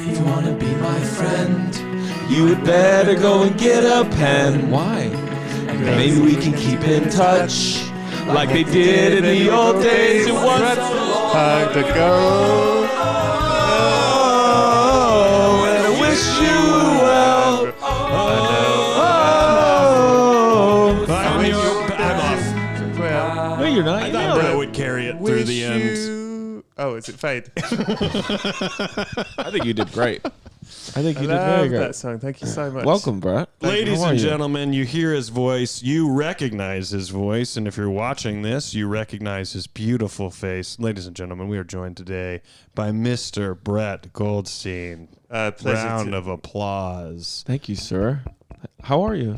If you wanna be my friend, you would better go and get a pen. Why? Maybe we can keep in touch like they did in the old days. It was time to go. Oh, and I wish you well. I'm off. No, you're not. I thought Brett would carry it through the end. Oh, is it fade? I think you did great. I think you did very love great. that song. Thank you so much. Welcome, Brett. Ladies How are and you? gentlemen, you hear his voice, you recognize his voice, and if you're watching this, you recognize his beautiful face. Ladies and gentlemen, we are joined today by Mr. Brett Goldstein. Round of applause. Thank you, sir. How are you?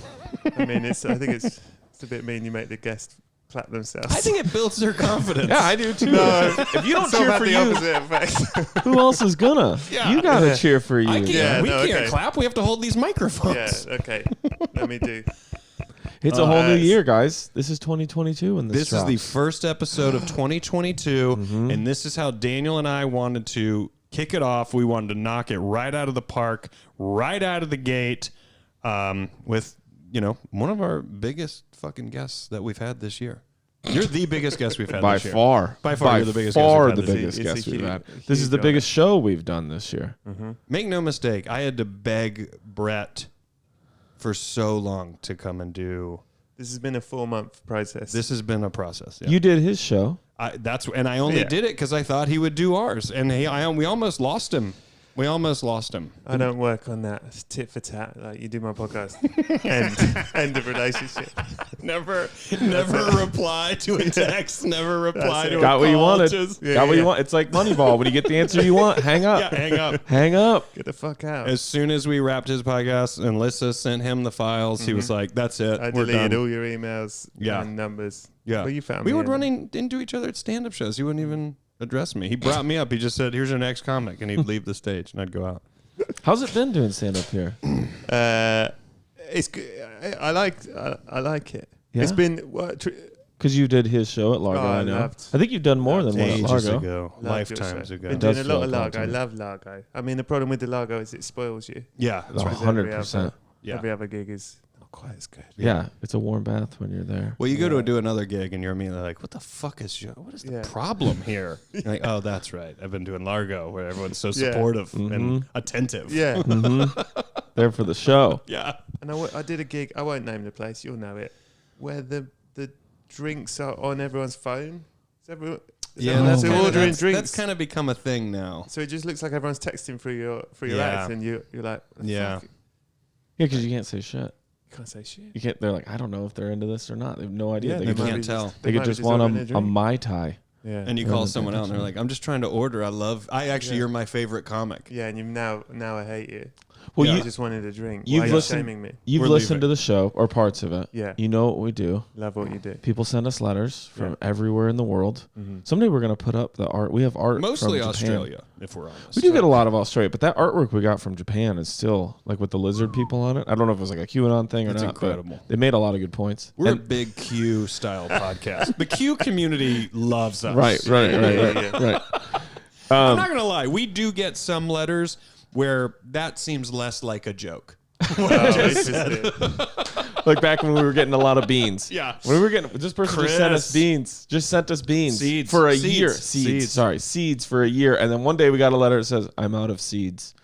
I mean, I think it's a bit mean you make the guest clap themselves. I think it builds their confidence. Yeah, I do too. No, if you don't it's all cheer about for the you, opposite effect. who else is gonna? Yeah. You gotta cheer for you. I can't, Yeah, we no, can't okay. clap. We have to hold these microphones. Yeah, okay. Let me do. It's a whole new Nice. year, guys. This is 2022, and This is the first episode of 2022, and this is how Daniel and I wanted to kick it off. We wanted to knock it right out of the park, right out of the gate, with, one of our biggest fucking guests that we've had this year. You're the biggest guest we've had by this year. far. By far, you're the biggest far guest the we've had biggest It's a guest we've huge- had. huge This is the honor. biggest show we've done this year. Make no mistake, I had to beg Brett for so long to come and do. This has been a 4-month process. This has been a process. Yeah. You did his show. I only Yeah. did it because I thought he would do ours, and we almost lost him. We almost lost him. I don't work on that. It's tit for tat. Like you do my podcast. End of relationship. Never reply to a text. Never reply to a Got what you call, wanted. just- Got what you want. It's like Moneyball. When you get the answer you want, hang up. Yeah, hang up. Hang up. Get the fuck out. As soon as we wrapped his podcast and Lissa sent him the files, he was like, "That's it. I We're deleted done." all your emails and numbers. Yeah, Well, you found we me would run anyway. into each other at stand-up shows. He wouldn't even address me. He brought me up. He just said, "Here's your next comic," and he'd leave the stage, and I'd go out. How's it been doing stand up here? It's good. I like it. Yeah? It's been Because you did his show at Largo, Oh, I know. loved- I think you've done more than one at Ages Largo. ago, lifetimes ago. Been It does doing a feel lot of like Largo. I time. love Largo. I mean, the problem with the Largo is it spoils you. Yeah, that's right. 100%. Yeah. Every other gig is not quite as good. Yeah, it's a warm bath when you're there. Well, you go to do another gig, and you're immediately like, "What the fuck is what is the Yeah. problem here?" You're like, "Oh, that's right. I've been doing Largo, where everyone's so Yeah. supportive and attentive." Yeah. There for the show. yeah. And I did a gig. I won't name the place. You'll know it. Where the drinks are on everyone's phone. Yeah, that's so kinda, ordering that's, drinks. that's kind of become a thing now. So it just looks like everyone's texting through your Yeah. act, and you're like, Yeah. fuck, Yeah, because you can't say shit. you can't say shit. You can't. They're like, I don't know if they're into this or not. They have no idea. Yeah, they you could can't just, tell. they could might just be want ordering a drink. Mai Tai. Yeah. And you Yeah, call but someone they out, and they're like, "I'm just trying to order. You're my favorite comic." Yeah, and you now I hate you. Well, Yeah. I just wanted a drink. You've Why are you listened- shaming me? You've We're listened leaving. to the show or parts of it. Yeah. You know what we do. Love what you do. People send us letters from Yeah. everywhere in the world. Mm-hmm. Someday we're going to put up the art. We have art Mostly from Japan. Australia, if we're honest. We do get a lot of Australia, but that artwork we got from Japan is still like with the lizard people on it. I don't know if it was like a QAnon thing or That's not. incredible. But they made a lot of good points. We're a And- big Q style podcast. The Q community loves us. right. I'm not gonna lie. We do get some letters where that seems less like a joke. It's just it. Like back when we were getting a lot of beans. Yeah. When we were getting, this person just sent us Chris. beans. Just sent us beans Seeds. for a Seeds. year. Seeds. Seeds for a year. And then one day we got a letter that says, "I'm out of seeds."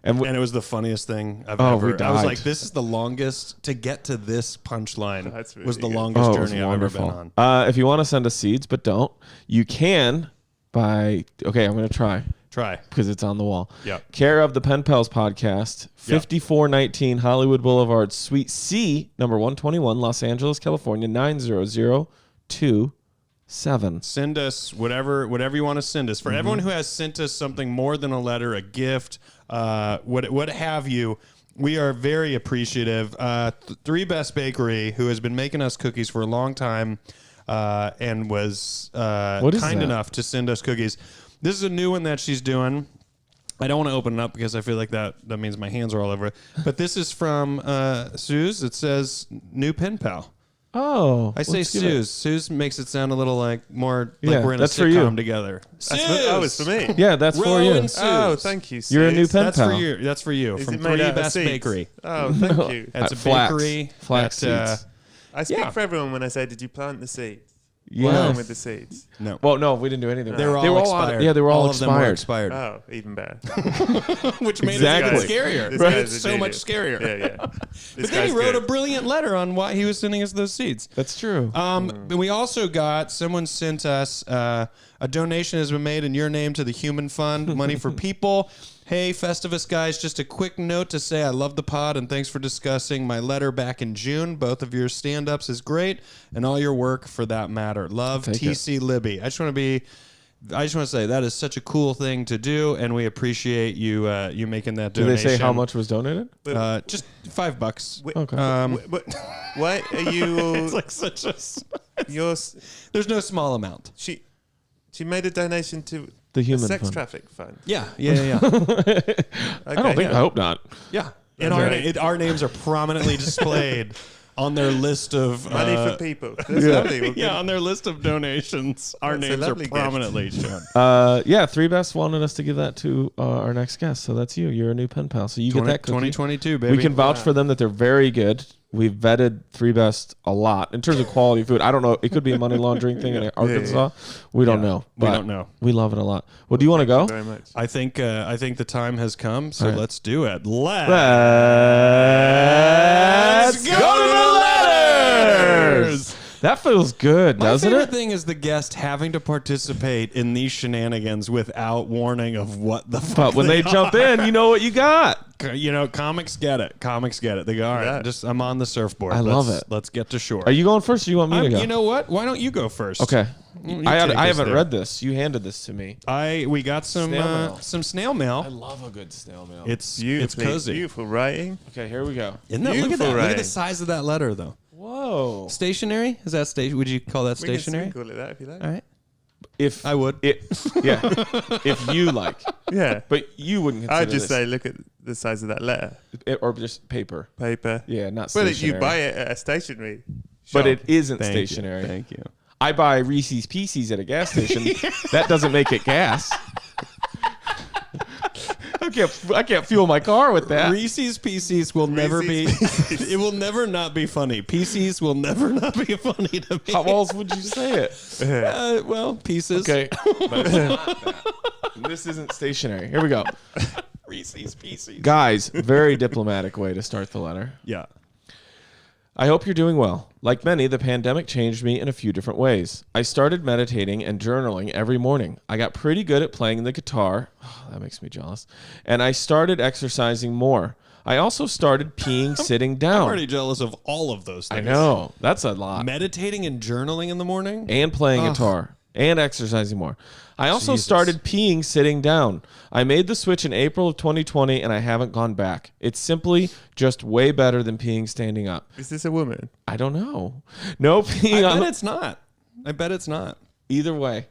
And And it was the funniest thing I've Oh, ever. we I was died. like, this is the longest to get to this punchline. That's really was the good. longest it was journey I've ever been wonderful. on. If you want to send us seeds, but don't, you can by. Okay, I'm going to try. Try. Because it's on the wall. Yep. Care of the Pen Pals podcast, 5419 Hollywood Boulevard, Suite C, number 121, Los Angeles, California, 90027. Send us whatever you want to send us. For everyone who has sent us something more than a letter, a gift, what have you, we are very appreciative. Three Best Bakery, who has been making us cookies for a long time, and was What is kind that? enough to send us cookies. This is a new one that she's doing. I don't want to open it up because I feel like that means my hands are all over it. But this is from Suze. It says, "New pen pal." Oh, I say let's give it- Suze. Suze makes it sound a little like more Yeah, like we're in a that's for you. sitcom together. Suze! It's for me. Yeah, that's for Row you. and Suze. Oh, thank you. You're a new Suze. pen That's pal. for you. That's for you. Is From it made Three out of Best seeds? Bakery. Oh, thank you. That's a Flax. bakery. Flax that, seeds. I speak Yeah. for everyone when I say, "Did you plant the seeds?" What's Yeah. wrong with the seeds? No. Well, no, we didn't do anything. They were all expired. Yeah, they were all of them were expired. expired. Oh, even better. Which made Exactly. it even scarier. This Right? guy's It's a so much genius. scarier. Yeah. But This then he guy's wrote a good. brilliant letter on why he was sending us those seeds. That's true. But we also got someone sent us a donation has been made in your name to the Human Fund, Money for People. Hey, Festivus guys, just a quick note to say I love the pod and thanks for discussing my letter back in June. Both of your stand-ups is great and all your work for that matter. Love, Take TC Libby. I just want to say that is such a cool thing to do, and we appreciate you you making that Did donation. they say how much was donated? Just $5. Okay. Why are you? It's like such a. Yours. There's no small amount. She made a donation to The a Human sex Fund. traffic fund. Yeah. I don't think. I hope not. Yeah. And That's our, right. our names are prominently displayed on their list of Money for people. That's lovely. Well, yeah, on their list of donations, our That's a names are lovely gift. prominently shown. Yeah, Three Best wanted us to give that to our next guest, so that's you. You're a new pen pal, so you get that cookie. 2022, baby. We can vouch for them that they're very good. We've vetted Three Best a lot in terms of quality food. I don't know. It could be a money laundering thing in Arkansas. We don't know. We but don't know. We love it a lot. Well, do you want to go? very much. I think the time has come, so All right. let's do it. Let's Let's go to the letters. That feels good, My doesn't favorite it? thing is the guest having to participate in these shenanigans without warning of what the fuck. But when they jump in, you know what you got. you know, comics get it. Comics get it. They go, all right, Yeah. I'm on the surfboard. I love it. Let's get to shore. Are you going first, or you want me to go? You know what? Why don't you go first? Okay. You I take us haven't there. read this. You handed this to me. We got some Snail mail. some snail mail. love a good snail mail. It's Beautiful, cozy. beautiful writing. Okay, here we go. Isn't that, look at Beautiful that. Look at the writing. size of that letter, though. Whoa. Stationary? Is that station? Would you call that We can stationary? call it that if you like. All right. If I would. yeah, if you like, Yeah. but you wouldn't consider I'd just this say, look at the size of that letter. or just paper. Paper. Yeah, not But stationary. you buy it at a stationery but shop. it isn't Thank stationary. You. Thank you. I buy Reese's Pieces at a gas station. That doesn't make it gas. I can't fuel my car with that. Reese's Pieces will never be. It will never not be funny. Pieces will never not be funny to me. How else would you say it? Well, pieces. Okay, but it's not that. This isn't stationary. Here we go. Reese's Pieces. Guys, very diplomatic way to start the letter. Yeah. I hope you're doing well. Like many, the pandemic changed me in a few different ways. I started meditating and journaling every morning. I got pretty good at playing the guitar. Oh, that makes me jealous. And I started exercising more. I also started peeing sitting I'm down. already jealous of all of those I things. know. That's a lot. Meditating and journaling in the morning. And playing guitar. And exercising more. I also Jesus. started peeing sitting down. I made the switch in April of 2020 and I haven't gone back. It's simply just way better than peeing standing up. Is this a woman? I don't know. No peeing I on bet it's not. I bet it's not. either way.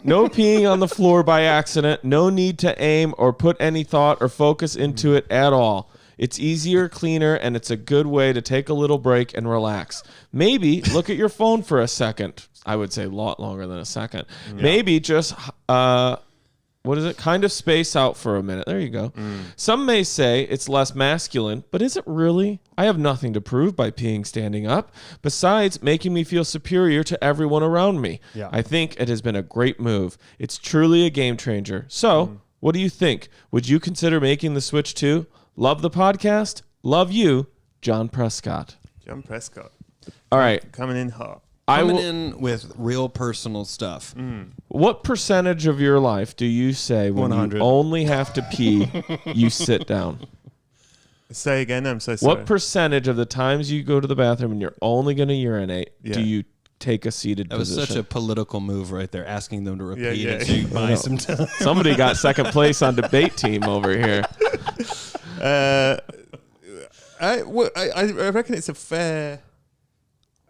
No peeing on the floor by accident. No need to aim or put any thought or focus into it at all. It's easier, cleaner, and it's a good way to take a little break and relax. Maybe look at your phone for a second. I would say a lot longer than a second. Yeah. Maybe just, kind of space out for a minute. There you go. Some may say it's less masculine, but is it really? I have nothing to prove by peeing standing up, besides making me feel superior to everyone around me. Yeah. I think it has been a great move. It's truly a game changer. So, what do you think? Would you consider making the switch too? Love the podcast. Love you, John Prescott. John Prescott. All right. Coming in hot. Coming in with real personal stuff. What percentage of your life do you say when 100. you only have to pee, you sit down? Say again, I'm so sorry. What percentage of the times you go to the bathroom and you're only going to urinate Yeah. do you take a seated That was position? such a political move right there, asking them to repeat yeah. it so you buy some time. Somebody got second place on debate team over here. I reckon it's a fair...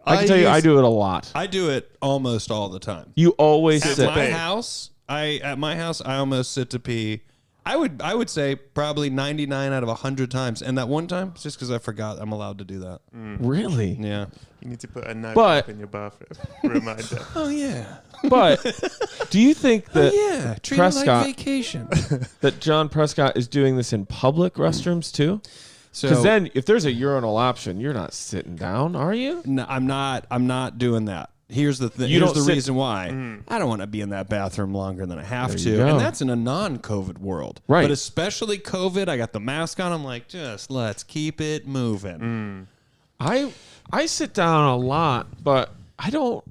I can tell you, I do it a lot. I do it almost all the time. You always At sit. my house, I almost sit to pee I would say probably 99 out of 100 times. And that one time, it's just because I forgot I'm allowed to do that. Really? Yeah. You need to put a note But- up in your bathroom. Reminder. Oh, yeah. But do you think that Yeah. Treat Prescott- it like vacation. that John Prescott is doing this in public restrooms too? So Because then, if there's a urinal option, you're not sitting down, are you? no, I'm not doing that. Here's the thing. You Here's don't the sit- reason why. I don't want to be in that bathroom longer than I have There to. you go. And that's in a non-COVID world. Right. But especially COVID, I got the mask on. I'm like, just let's keep it moving. I sit down a lot, but I don't.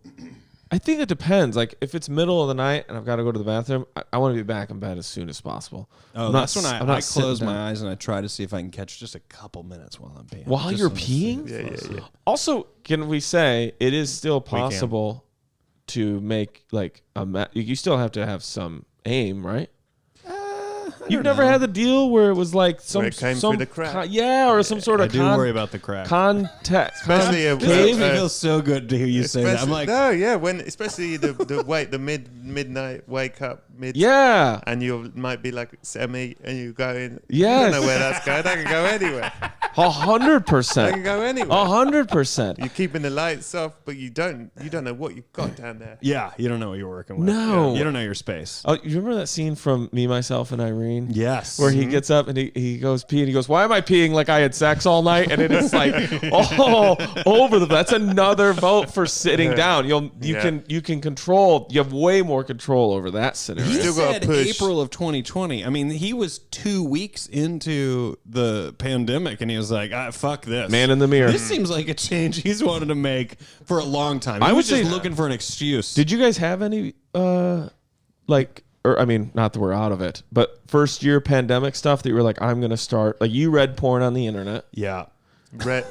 I think it depends. Like if it's middle of the night and I've got to go to the bathroom, I want to be back in bed as soon as possible. Oh, I'm that's not, when I'm I not sitting close down. my eyes and I try to see if I can catch just a couple minutes while I'm peeing. While Just you're so it's- peeing. Yeah. Also, can we say it is still can. possible to make like you still have to have some aim, right? You've never had the deal where it was like some Where it came some through the crack. or some sort I of do worry about the crack. context. Especially It feels so good to hear you say that. I'm like, especially the midnight wake up Yeah. and you might be like semi and you going. Yes. I don't know where that's going. I can go anywhere. 100%. I can go anywhere. 100%. You're keeping the lights off, but you don't know what you've got down there. yeah, you don't know what you're working with. No. You don't know your space. Oh, you remember that scene from Me, Myself, and Irene? Yes. Where he gets up and he goes pee and he goes, why am I peeing like I had sex all night? And it is like, oh, over the. That's another vote for sitting down. You can control. You have way more control over that scenario. He Still gotta said push. April of 2020. I mean, he was 2 weeks into the pandemic, and he was like, "Fuck this." Man in the mirror. This seems like a change he's wanted to make for a long time. He I was would just say- looking for an excuse. Did you guys have any I mean, not that we're out of it, but first year pandemic stuff that you were like, I'm gonna start, like you read porn on the internet. Yeah. Read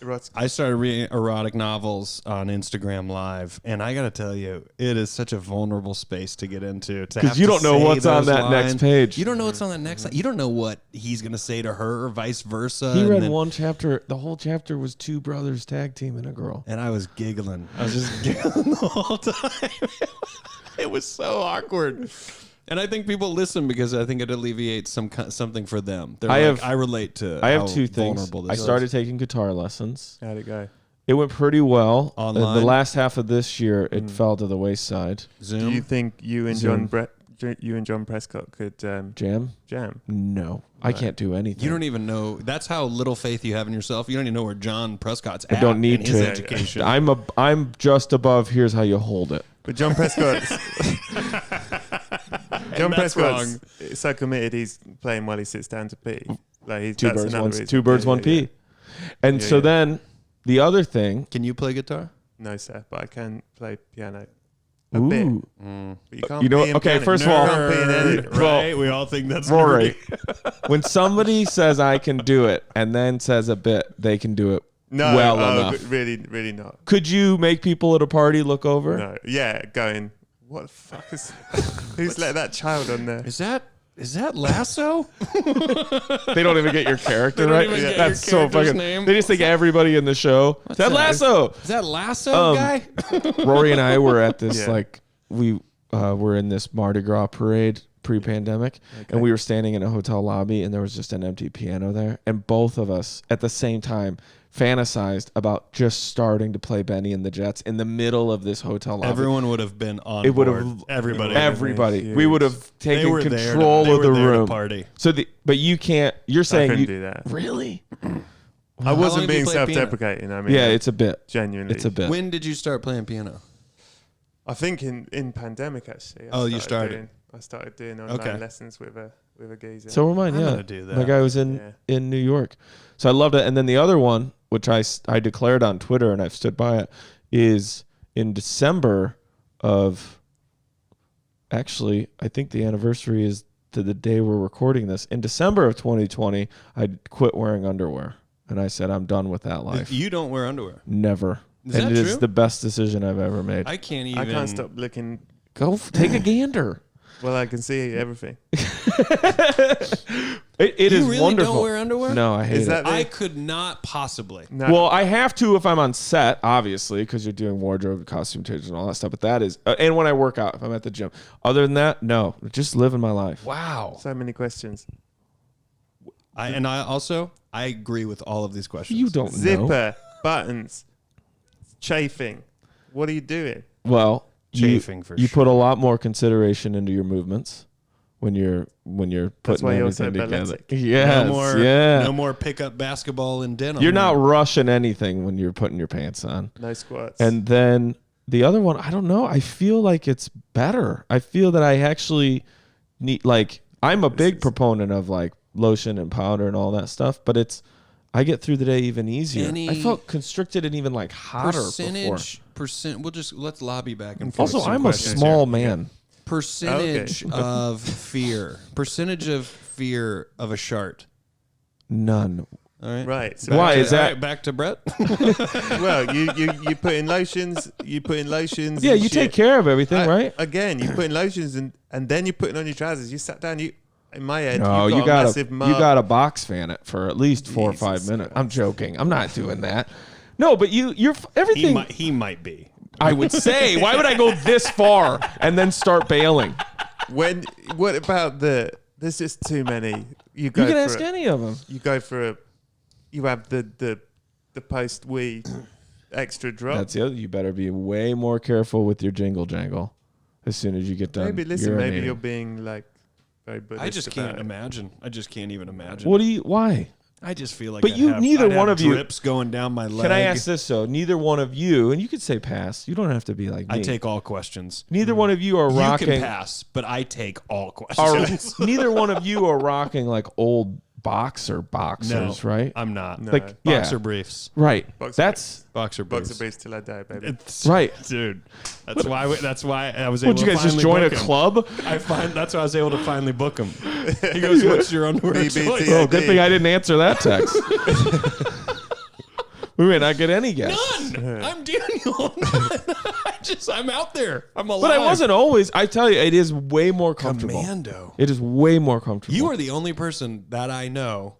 erotic. I started reading erotic novels on Instagram Live, and I got to tell you, it is such a vulnerable space to get into. Because you don't know what's on that next page. You don't know what's on that next line. You don't know what he's going to say to her or vice versa. He and read then- one chapter. The whole chapter was two brothers tag teaming a girl. And I was giggling. I was just giggling the whole time. It was so awkward. And I think people listen because I think it alleviates something for them. They're I relate to. I have how two things. vulnerable this I is. started taking guitar lessons. How'd it go? It went pretty well. Online? The last half of this year, it fell to the wayside. Zoom. Do you think you and Zoom. John Prescott could Jam? jam? No. I can't do anything. You don't even know. That's how little faith you have in yourself. You don't even know where John Prescott's I at don't need in his to. education. I'm just above. Here's how you hold it. But John Prescott's John that's Prescott's so committed. He's playing while he sits down to pee. Like he's Two that's birds, another reason. two birds, Yeah, one yeah, pea. And Yeah, so yeah. then the other thing. Can you play guitar? No, sir, but I can play piano. A bit. Ooh. But you can't You know- pee in okay, piano. first of You all- can't pee in any- Well, Right? We all think that's Rory, when somebody says I can do it and then says a bit, they can do it No, well oh, enough. but really, really not. Could you make people at a party look over? No, yeah, going. What the fuck is? Who's let that child on there? Is that Lasso? They don't even get your character They don't right. even get That's your so character's fucking. name. They just think everybody in the show. Ted that? Lasso. Is that Lasso guy? Rory and I were at this Yeah. we were in this Mardi Gras parade pre-pandemic, and we were standing in a hotel lobby, and there was just an empty piano there, and both of us at the same time fantasized about just starting to play Benny and the Jets in the middle of this hotel lobby. Everyone would have been on It would board. have Everybody. Everybody. Huge. We would have They taken were there control they of were the there to room. party. So but you can't. You're I saying couldn't you do that. really? I long wasn't have you being played piano? self-deprecating. I mean, Yeah, it's a bit. genuinely. It's a bit. When did you start playing piano? I think in pandemic actually. You started. I started doing online lessons with a geezer. So were mine. I'm Yeah, gonna do that. my guy was in New York, so I loved it. And then the other one, which I declared on Twitter and I've stood by it, is in December of. Actually, I think the anniversary is to the day we're recording this. In December of 2020, I quit wearing underwear, and I said I'm done with that life. You don't wear underwear. Never. Is And that it is true? the best decision I've ever made. I can't even. I can't stop looking. Take a gander. Well, I can see everything. It You is really wonderful. don't wear underwear? No, I hate Is that it. I could not possibly. No. Well, I have to if I'm on set, obviously, because you're doing wardrobe, costume changes, and all that stuff. But that is, and when I work out, if I'm at the gym. Other than that, no, just living my life. Wow. So many questions. I agree with all of these questions. You don't know. Zipper, buttons, chafing. What are you doing? Well, Chafing for you sure. put a lot more consideration into your movements when you're putting why you're everything so together. balletic. Yes, No more pickup basketball in denim. You're not rushing anything when you're putting your pants on. No squats. And then the other one, I don't know. I feel like it's better. I feel that I actually need, like, I'm a big proponent of like lotion and powder and all that stuff, but I get through the day even easier. I felt constricted and even like hotter before. Let's lobby back and forth. Also, some I'm a questions small here. man. Percentage of fear. Percentage of fear of a shart. None. All right. right. So Why Back to- is that? all right, back to Brett? well, you put in lotions. You put in lotions. Yeah, and you shit. take care of everything, right? Again, you put in lotions and then you put it on your trousers. You sat down. In my head, No, you got a massive you mark. got to box fan it for at least 4 or 5 Jesus minutes. Christ. I'm joking. I'm not doing that. No, but you're everything. He might be. I would say. Why would I go this far and then start bailing? What about there's just too many. You You can ask any of them. You go for you have the post wee extra drop. That's the other. You better be way more careful with your jingle jangle as soon as you get done. Maybe maybe urinating. you're being like very Buddhist. I just about can't it. imagine. I just can't even imagine. Why? I just feel like But neither I'd have one of you- drips going down my leg. Can I ask this though? Neither one of you, and you could say pass. You don't have to be like me. I take all questions. Neither one of you are You rocking. can pass, but I take all Are, questions. neither one of you are rocking like old boxers, right? I'm not. No. Like yeah, Boxer briefs. right. Boxer That's Boxer briefs. Boxer briefs till I die, baby. It's, right. dude. That's why I was able Would you to guys just finally join a book him. club? That's why I was able to finally book him. He goes, "What's your underwear BBT. choice?" Oh, good thing I didn't answer that text. We may not get any guess. None. I'm Daniel. I'm out there. I'm alive. But I wasn't always. I tell you, it is way more comfortable. Commando. It is way more comfortable. You are the only person that I know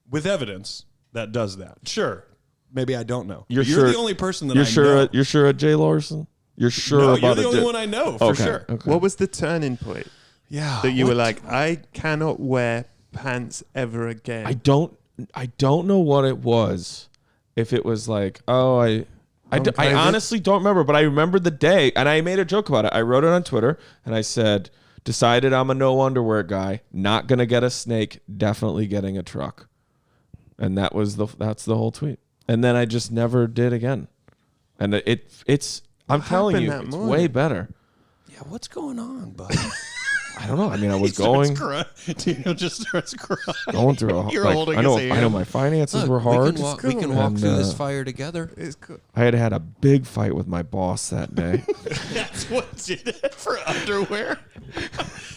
with evidence that does that. Sure. Maybe I don't know. You're You're sure- the only person that You're I sure. know. You're sure at Jay Larson. You're sure No, about you're the it. only one I know for Okay, sure. okay. What was the turning point Yeah. that you were like, I cannot wear pants ever again? I don't know what it was. If it was like, I COVID? honestly don't remember, but I remember the day, and I made a joke about it. I wrote it on Twitter, and I said, decided I'm a no underwear guy, not gonna get a snake, definitely getting a truck, and that's the whole tweet. And then I just never did again, and it's I'm telling you, happened that it's morning? way better. Yeah, what's going on, bud? I don't know. I mean, I was Daniel just starts crying. going through a You're like, holding I know his I know hand. my finances Look, were hard. We can walk And, through this fire together. It's cool. I had a big fight with my boss that day. That's what did it for underwear.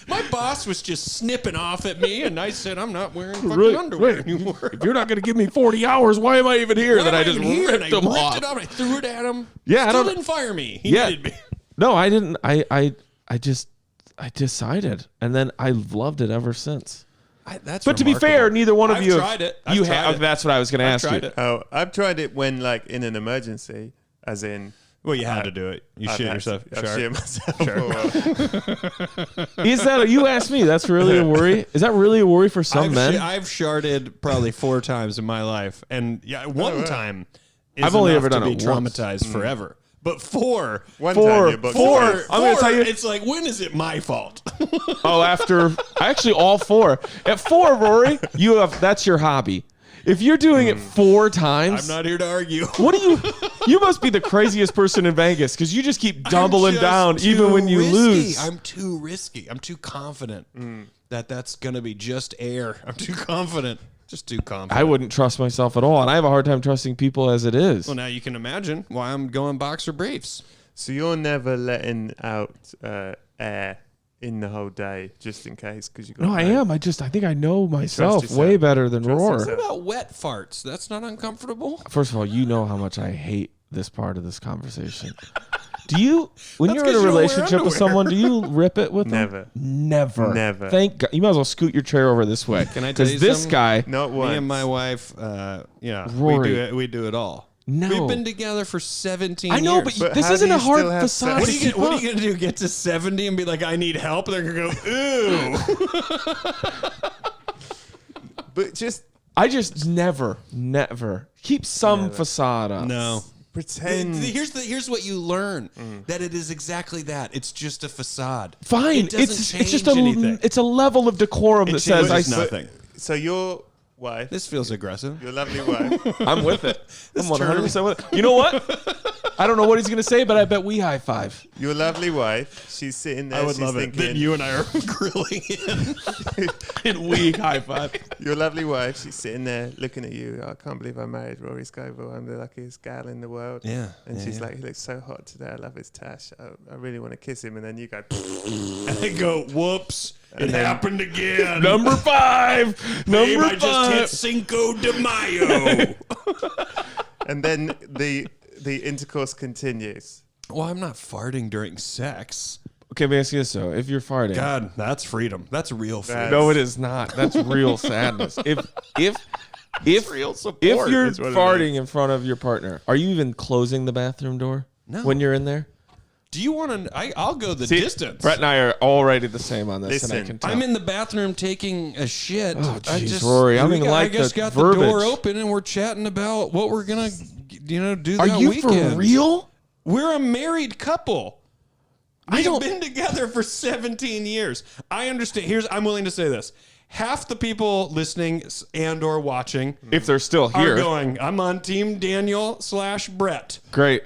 My boss was just snipping off at me, and I said, "I'm not wearing fucking underwear anymore." If you're not going to give me 40 hours, why am I even here? Why Then am I just even here? And ripped I them ripped off. it off. I threw it at him. Yeah, I Still don't- didn't fire me. He Yeah. needed me. No, I didn't. I decided, and then I loved it ever since. That's But to be fair, neither one of I've you tried it. I've You tried have. it. That's what I was going to ask tried you. it. Oh, I've tried it when like in an emergency, as in Well, you had to do it. You I've shit had- yourself. I've Sure. shit myself. Is that you asked me? That's really a worry. Is that really a worry for some men? I've sharded probably 4 times in my life, and yeah, one time. Is I've only enough ever done to be it once. traumatized forever. But 4, One Four- time your book four- says- I'm gonna tell you- It's like, when is it my fault? Oh, after actually all 4. At 4, Rory, that's your hobby. If you're doing it 4 times, I'm not here to argue. what do you? You must be the craziest person in Vegas because you just keep doubling I'm just down even too when you risky. lose. I'm too risky. I'm too confident that that's gonna be just air. I'm too confident. Just too confident. I wouldn't trust myself at all, and I have a hard time trusting people as it is. Well, now you can imagine why I'm going boxer briefs. So you're never letting out air in the whole day, just in case, because you. No, I am. I think I know myself yourself. way better than Trust Roar. yourself. What about wet farts? That's not uncomfortable. First of all, you know how much I hate this part of this conversation. Do you, when That's you're in 'cause a you don't wear relationship with underwear. someone, do you rip it with Never. them? Never. Never. Thank God. You might as well scoot your chair over this way. Can I tell you Because this something? guy, Not once. Me and my wife, yeah, Rory. we do it all. No. We've been together for 17 I know, years. but But this how isn't do a you hard still have facade. sex? to keep what are up. you gonna do? Get to 70 and be like, I need help? They're gonna go, ooh. But just I just never keep some Never. facade up. No. pretend. Here's what you learn, that it is exactly that. It's just a facade. Fine. It doesn't It's change just anything. it's a level of decorum that says changes I. nothing. So your wife, This feels aggressive. your lovely wife, I'm with it. I'm This 100% with it. You know what? I don't know what he's gonna say, but I bet we high five. your lovely wife, she's sitting there. I would she's love it thinking, that you and I are grilling him. And we high five. Your lovely wife, she's sitting there looking at you. I can't believe I married Rory Scovel. I'm the luckiest gal in the world. Yeah, And yeah, she's yeah. like, he looks so hot today. I love his tash. I really want to kiss him. And then you go, And I go, whoops, it then- happened again. Number 5. Babe, Number I just hit 5. Cinco de Mayo. and then the intercourse continues. Well, I'm not farting during sex. Okay, let me ask you this though: if you're farting, God, that's freedom. That's real freedom. no, it is not. That's real sadness. If real support. if you're is what it farting in front of your partner, are you even closing the bathroom door No. when you're in there? Do you want to? I'll go the See, distance. Brett and I are already the same on this, and I Listen, can tell. I'm in the bathroom taking a shit. Oh, I jeez, just, Rory, I don't even I like just the got the door verbiage. open and we're chatting about what we're gonna, do Are that you weekend. for real? We're a married couple. I We've don't- been together for 17 years. I understand. I'm willing to say this. Half the people listening and or watching If they're still are here, going, I'm on team Daniel/Brett. great.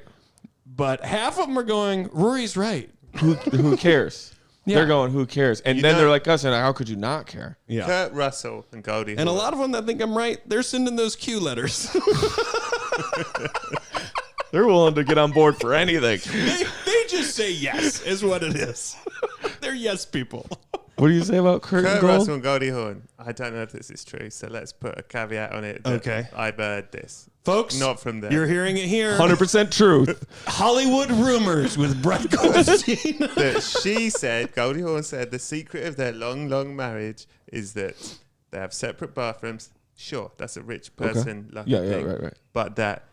But half of them are going, Rory's right. Who cares? Yeah. They're going, who cares? And You then know- they're like us, and how could you not care? Yeah. Kurt Russell and Goldie. And a Hawn. lot of them that think I'm right, they're sending those Q letters. They're willing to get on board for anything. they just say yes, is what it is. They're yes people. What do you say about Kurt and Kurt Gold? Russell and Goldie Hawn. I don't know if this is true, so let's put a caveat on it. that Okay. I've heard this. Folks, Not from them. you're hearing it here. 100% truth. Hollywood Rumors with Brett Goldstein. That she said, Goldie Hawn said, the secret of their long, long marriage is that they have separate bathrooms. Sure, that's a rich person lucky Yeah, thing. right. But that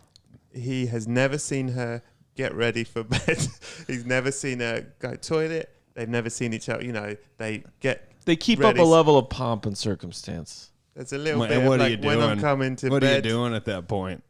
he has never seen her get ready for bed. He's never seen her go toilet. They've never seen each other. They Keep ready. up a level of pomp and circumstance. There's a little And bit what of are you like when I'm doing? coming to What are you bed. doing at that point?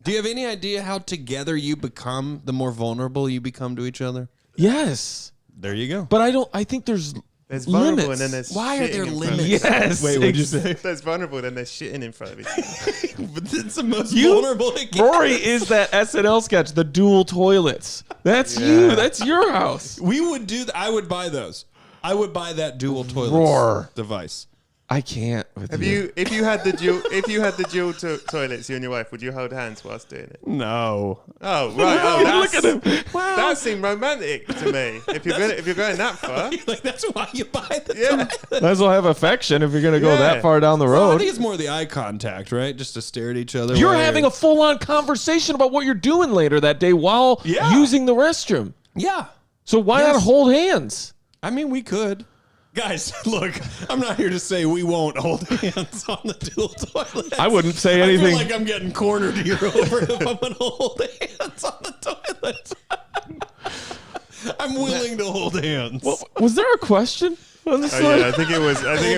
Do you have any idea how together you become the more vulnerable you become to each other? Yes. There you go. But I think there's There's vulnerable limits. and then there's Why are shitting there in front of limits? each other. Yes. Wait, what'd you say? There's vulnerable and then there's shitting in front of each other. But it's the most You- vulnerable it gets. Rory is that SNL sketch, the dual toilets. That's you. That's your house. We would do that. I would buy those. I would buy that dual toilet Roar. device. I can't with Have you. if you had the dual toilets, you and your wife, would you hold hands whilst doing it? No. Oh right. Oh, Look at him. That seemed romantic to me. If you're going that far, Like that's why you buy the yeah. toilet. Might as well have affection if you're going to go Yeah. that far down the Well, I road. think it's more the eye contact, right? Just to stare at each other. You're while having a full-on conversation about what you're doing later that day while Yeah. using the restroom. Yeah. So why Yes. not hold hands? I mean, we could. Guys, look, I'm not here to say we won't hold hands on the dual toilet. I wouldn't say I anything. feel like I'm getting cornered here over if I'm going to hold hands on the toilet. I'm willing to hold hands. Was there a question on this Oh one? yeah, I think it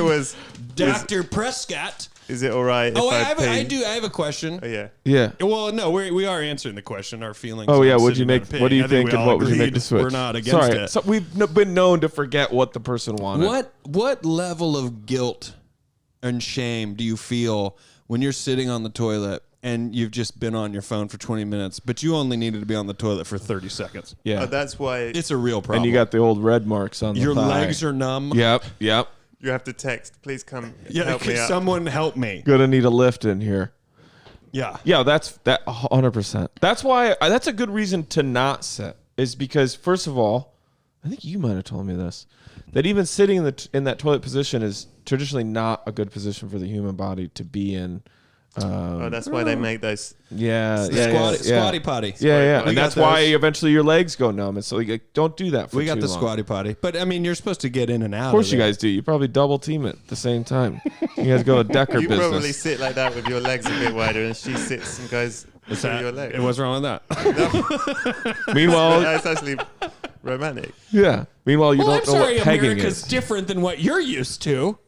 was. Dr. Prescott. Is it all right? Oh, if I pee? have a question. Oh yeah. Yeah. Well, no, we are answering the question. Our feelings. Oh yeah. on What'd you sitting make? on a What do pig. you I think think? we And all what would you make agreed the switch? We're not against Sorry. it. So we've been known to forget what the person wanted. What level of guilt and shame do you feel when you're sitting on the toilet and you've just been on your phone for 20 minutes, but you only needed to be on the toilet for 30 seconds? Yeah. Oh, that's why It's a real problem. And you got the old red marks on your the thigh. legs are numb. Yep. Yep. you have to text. Please come Yeah, help me could out. someone help me? Gonna need a lift in here. Yeah. Yeah, that's 100%. That's why that's a good reason to not sit. Is because first of all, I think you might have told me this, that even sitting in that toilet position is traditionally not a good position for the human body to be in That's why they make those. Squatty potty. Yeah. We And got that's why those. eventually your legs go numb. And so like, don't do that for We got too the long. squatty potty. But, I mean, you're supposed to get in and out. Of course you guys do. You probably double team it at the same time. You guys go a Decker You business. probably sit like that with your legs a bit wider, and she sits and goes through your legs. What's wrong with that? Meanwhile, That's actually romantic. yeah. Meanwhile, you Well, I'm don't know sorry, what pegging America's is. different than what you're used to.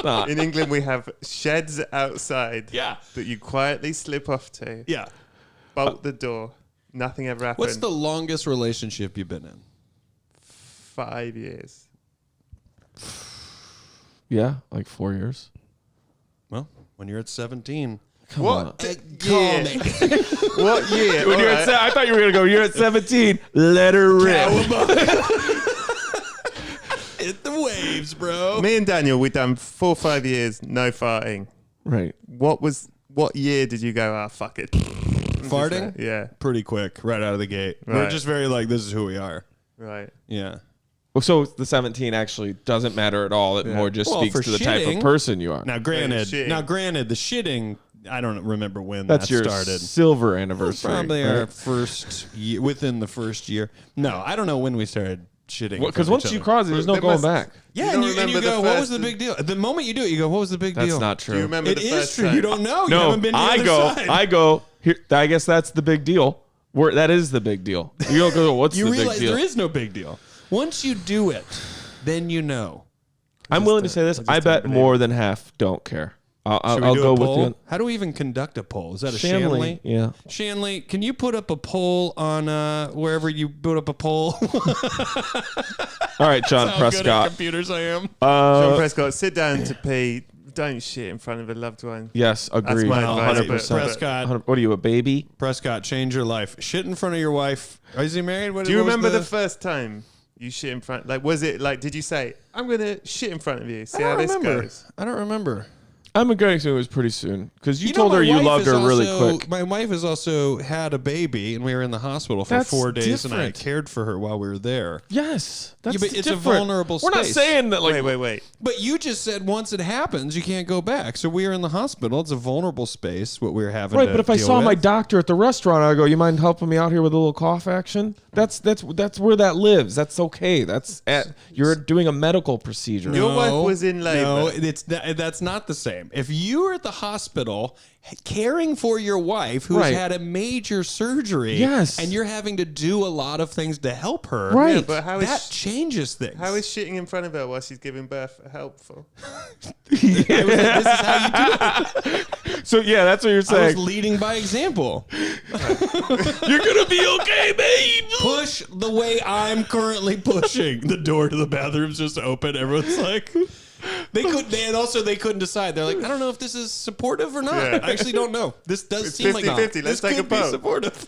Not. In England, we have sheds outside Yeah. that you quietly slip off to, Yeah. bolt the door. Nothing ever happened. What's the longest relationship you've been in? 5 years? Yeah, like 4 years. Well, when you're at 17. What Call year? me. What year? When you're Alright. I thought you were going to go, you're at 17. Let her rip. Hit the waves, bro. Me and Daniel, we done 4 or 5 years, no farting. Right. What year did you go, fuck it? Farting? Yeah, Pretty quick, right out of the gate. We're Right. just very like, this is who we are. right. Yeah. Well, so the 17 actually doesn't matter at all. It more just Well, speaks for to the type shitting- of person you are. Now, granted, shitting. the shitting, I don't remember when That's that your started. silver anniversary. Probably right? our first year, within the first year. No, I don't know when we started shitting. Because from once each you other. cross it, there's no There going must- back. Yeah, You and don't you remember go, the what was first- the big deal? The moment you do it, you go, what was the big That's deal? not Do true. you remember It the is first true. time? You don't know. You No, haven't been to the I other go. side. I go. Here, I guess that's the big deal. That is the big deal. You don't go. What's You the realize big deal? there is no big deal. Once you do it, then you know. I'm willing to say this. I bet more than half don't care. Should we I'll do go a with poll? you. How do we even conduct a poll? Is that a Shanley. Shanley? Yeah. Shanley, can you put up a poll on wherever you put up a poll? All right, John How good at Prescott. computers I am. John Prescott, sit down to pee. Don't shit in front of a loved one. Yes, agreed. my advice, 100%. but- Prescott. What are you, a baby? Prescott, change your life. Shit in front of your wife. Is he married? Do you remember the first time you shit in front? Like, was it like? Did you say, "I'm gonna shit in front of you"? See how this goes. I don't remember. I'm going to it was pretty soon because you know, told her my you wife loved is her really also- quick. My wife has also had a baby, and we were in the hospital for That's 4 days, and I different. cared for her while we were there. Yes, that's but it's a different. vulnerable We're not space. saying that like Wait. But you just said once it happens, you can't go back. So we were in the hospital. It's a vulnerable space, what we were having right. to But if I deal saw my with. doctor at the restaurant, I go, "You mind helping me out here with a little cough action?" That's where that lives. That's okay. You're doing a medical procedure. Your wife was in labor. No, that's not the same. If you were at the hospital caring for your wife who's Right. had a major surgery, Yes. and you're having to do a lot of things to help her, Right. Yeah, but how is that changes things. how is shitting in front of her while she's giving birth helpful? this is how you do it. So yeah, that's what you're I was saying. leading by example. You're gonna be okay, babe. Push the way I'm currently pushing. The door to the bathroom's just open. Everyone's like, they couldn't decide. They're like, I don't know if this is supportive or not. Yeah. I actually don't know. This does It's seem like 50-50. Let's this take a could be vote. supportive.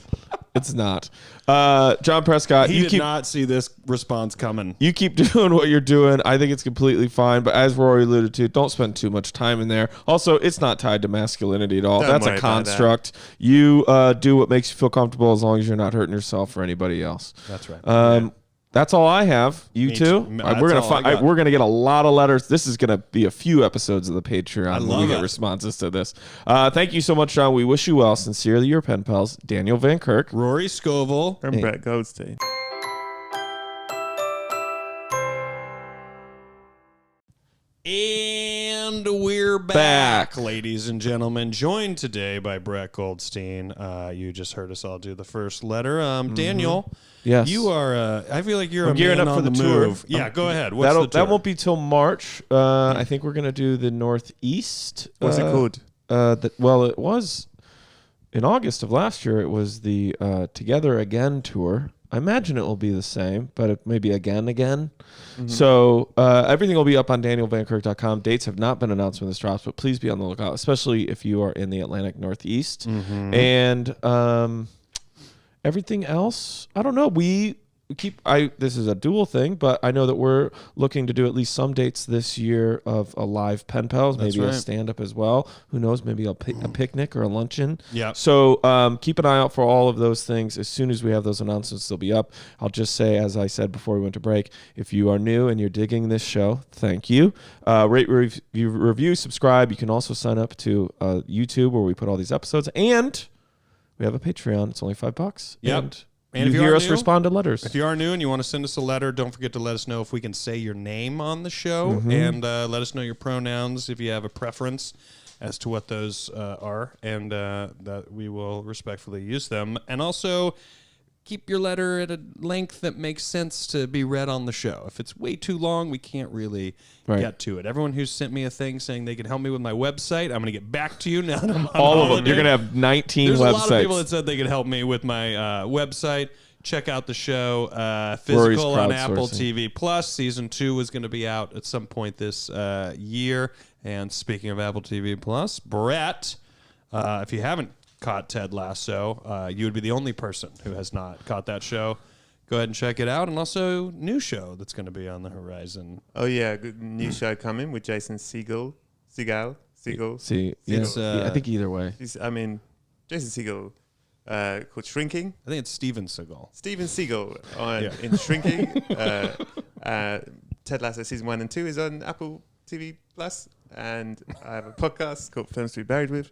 It's not. John Prescott, He you did keep not see this response coming. you keep doing what you're doing. I think it's completely fine. But as Rory alluded to, don't spend too much time in there. Also, it's not tied to masculinity at all. Don't That's worry a about construct. You do what makes you feel comfortable as long as you're not hurting yourself or anybody else. That's right. That's all I have. You Me too. too. That's We're all I got. we're gonna get a lot of letters. This is gonna be a few episodes of the Patreon when we love get it. responses to this. Thank you so much, John. We wish you well. Sincerely, your pen pals, Daniel Van Kirk. Rory Scovel. I'm Brett Goldstein. And we're back, ladies and gentlemen. Joined today by Brett Goldstein. You just heard us all do the first letter. Daniel, Yes. you are. I feel like you're I'm a gearing man up for on the tour. move. Yeah, go ahead. What's the tour? That won't be till March. I think we're gonna do the Northeast. What's it called? Well, it was in August of last year. It was the Together Again tour. I imagine it will be the same, but it may be again. Mm-hmm. So everything will be up on danielvankirk.com. Dates have not been announced when this drops, but please be on the lookout, especially if you are in the Atlantic Northeast. Mm-hmm. And everything else, I don't know. this is a dual thing, but I know that we're looking to do at least some dates this year of a live pen pals, maybe a stand up as well. Who knows? Maybe a picnic or a luncheon. Yeah. So keep an eye out for all of those things. As soon as we have those announcements, they'll be up. I'll just say, as I said before we went to break, if you are new and you're digging this show, thank you. Rate, review, subscribe. You can also sign up to YouTube where we put all these episodes, and we have a Patreon. It's only $5. Yep. And you hear us respond to letters. If you are new and you want to send us a letter, don't forget to let us know if we can say your name on the show, and let us know your pronouns if you have a preference as to what those are, and that we will respectfully use them. And also, keep your letter at a length that makes sense to be read on the show. If it's way too long, we can't really get to it. Everyone who's sent me a thing saying they can help me with my website, I'm going to get back to you now that I'm on all of holiday. them. You're going to have 19 There's websites. a lot of people that said they could help me with my website. Check out the show, Rory's Physical on Apple crowdsourcing. TV Plus. Season 2 is going to be out at some point this year. And speaking of Apple TV Plus, Brett, if you haven't caught Ted Lasso, you would be the only person who has not caught that show. Go ahead and check it out. And also, new show that's going to be on the horizon. Oh yeah, good new show coming with Jason Segel. See, It's, I think either way. Jason Segel called Shrinking. I think it's Steven Seagal. Steven Seagal in Shrinking. Ted Lasso season 1 and 2 is on Apple TV Plus, and I have a podcast called Films to Be Buried With.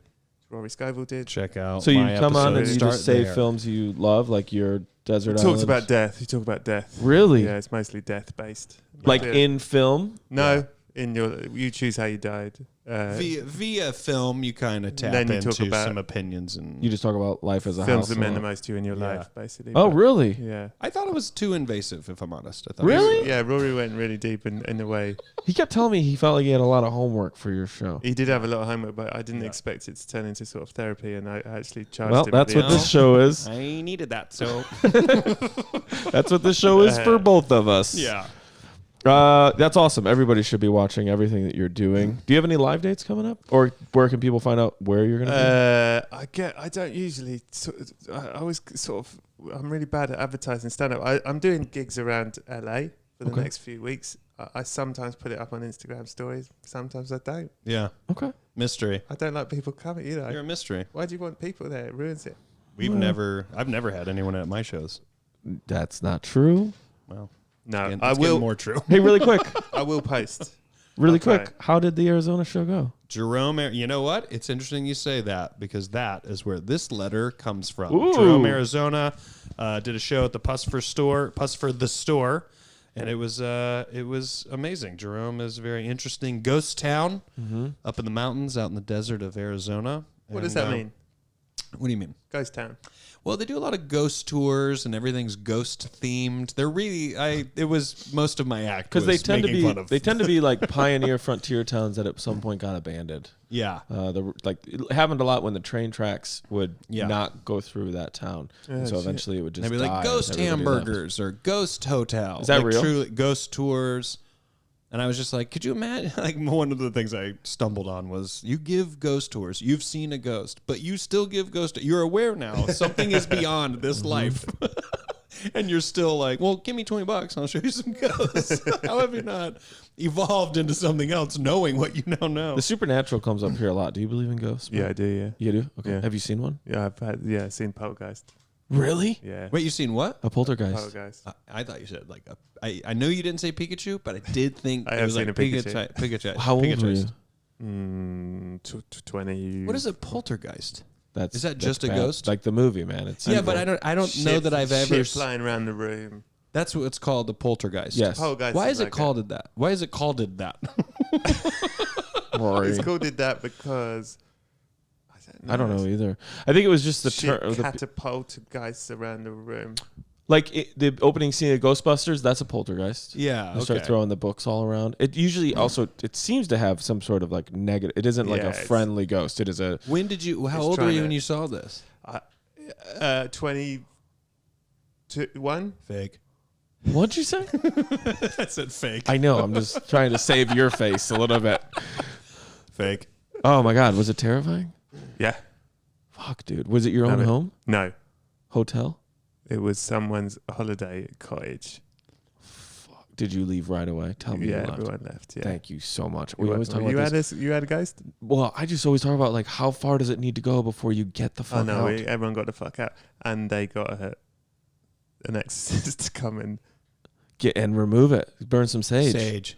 Rory Scovel did. Check out. So you my come on and episode. you just Start say there. films you love, like your Desert He Island. talks about death. You talk about death. Really? Yeah, it's mostly death based. Like in film? No, you choose how you died. Via film, you kind of tap Then you talk into about- some opinions, and You just talk about life as a films house. that meant the most to you in your life, basically. Oh, But, really? Yeah. I thought it was too invasive, if I'm honest. I thought Really? Yeah, Rory went really deep in a way. He kept telling me he felt like he had a lot of homework for your show. He did have a lot of homework, but I didn't expect it to turn into sort of therapy, and I actually charged Well, him. that's at what the this show is. I needed that, so That's what this show is for both of us. yeah. That's awesome. Everybody should be watching everything that you're doing. Do you have any live dates coming up? Or where can people find out where you're going to be? I don't usually. I always sort of. I'm really bad at advertising stand-up. I'm doing gigs around LA for the next few weeks. I sometimes put it up on Instagram stories. Sometimes I don't. Yeah. Okay. Mystery. I don't like people coming. You're a mystery. Why do you want people there? It ruins it. I've never had anyone at my shows. That's not true. Well, No, it's I getting will. more true. Hey, really quick. I will post. Really I'll try quick. it. How did the Arizona show go? Jerome, you know what? It's interesting you say that, because that is where this letter comes from. Ooh. Jerome, Arizona, did a show at the Puss for the Store, and it was amazing. Jerome is a very interesting ghost town up in the mountains, out in the desert of Arizona. What does that mean? What do you mean? Ghost town. Well, they do a lot of ghost tours, and everything's ghost themed. They're really, it was most of my act Because they was tend to making be fun of. they tend to be like pioneer frontier towns that at some point got abandoned. Yeah. It happened a lot when the train tracks would Yeah. not go through that town, and so shit. eventually it would just They'd be die like as ghost everybody left. hamburgers or ghost hotels. Is that like real? Truly, ghost tours. And I was just like, could you imagine? Like, one of the things I stumbled on was you give ghost tours. You've seen a ghost, but you still give ghost. You're aware now something is beyond this life. And you're still like, well, give me $20. I'll show you some ghosts. How have you not evolved into something else knowing what you now know? The supernatural comes up here a lot. Do you believe in ghosts? Yeah, I do. Yeah. You do? Okay. Yeah. Have you seen one? Yeah, I've seen poltergeist. Really? Yeah. Wait, you've seen what? A poltergeist. Poltergeist. I thought you said like I know you didn't say Pikachu, but I did think I it have was seen like a Pikachu. Pikachu. How old were Pikachu. you? 20. What is a poltergeist? That's Is that just that's a bad. ghost? Like the movie, man. It's Yeah, but I don't know that I've ever. Shit flying around the room. That's what it's called, the poltergeist. Yes. Poltergeist. Why is it like called that? Why is it called that? Rory. It's called it that because I don't know either. I think it was just the Shit term. catapultgeists around the room. The opening scene of Ghostbusters. That's a poltergeist. Yeah. They start throwing the books all around. It usually also it seems to have some sort of like negative. It isn't like Yeah, a it's- friendly ghost. It is a. When did you? How It's old were trying you to- when you saw this? 21. Fake. What'd you say? I said fake. I know. I'm just trying to save your face a little bit. Fake. Oh my God, was it terrifying? Yeah. Fuck, dude. Was it your own Love it. home? No. Hotel? It was someone's holiday cottage. Did you leave right away? Tell me you left. Everyone left. Yeah. Thank you so much. We always talk about this. You had a ghost? Well, I just always talk about like how far does it need to go before you get the fuck out? Everyone got the fuck out, and they got an exorcist to come and get and remove it. Burn some sage.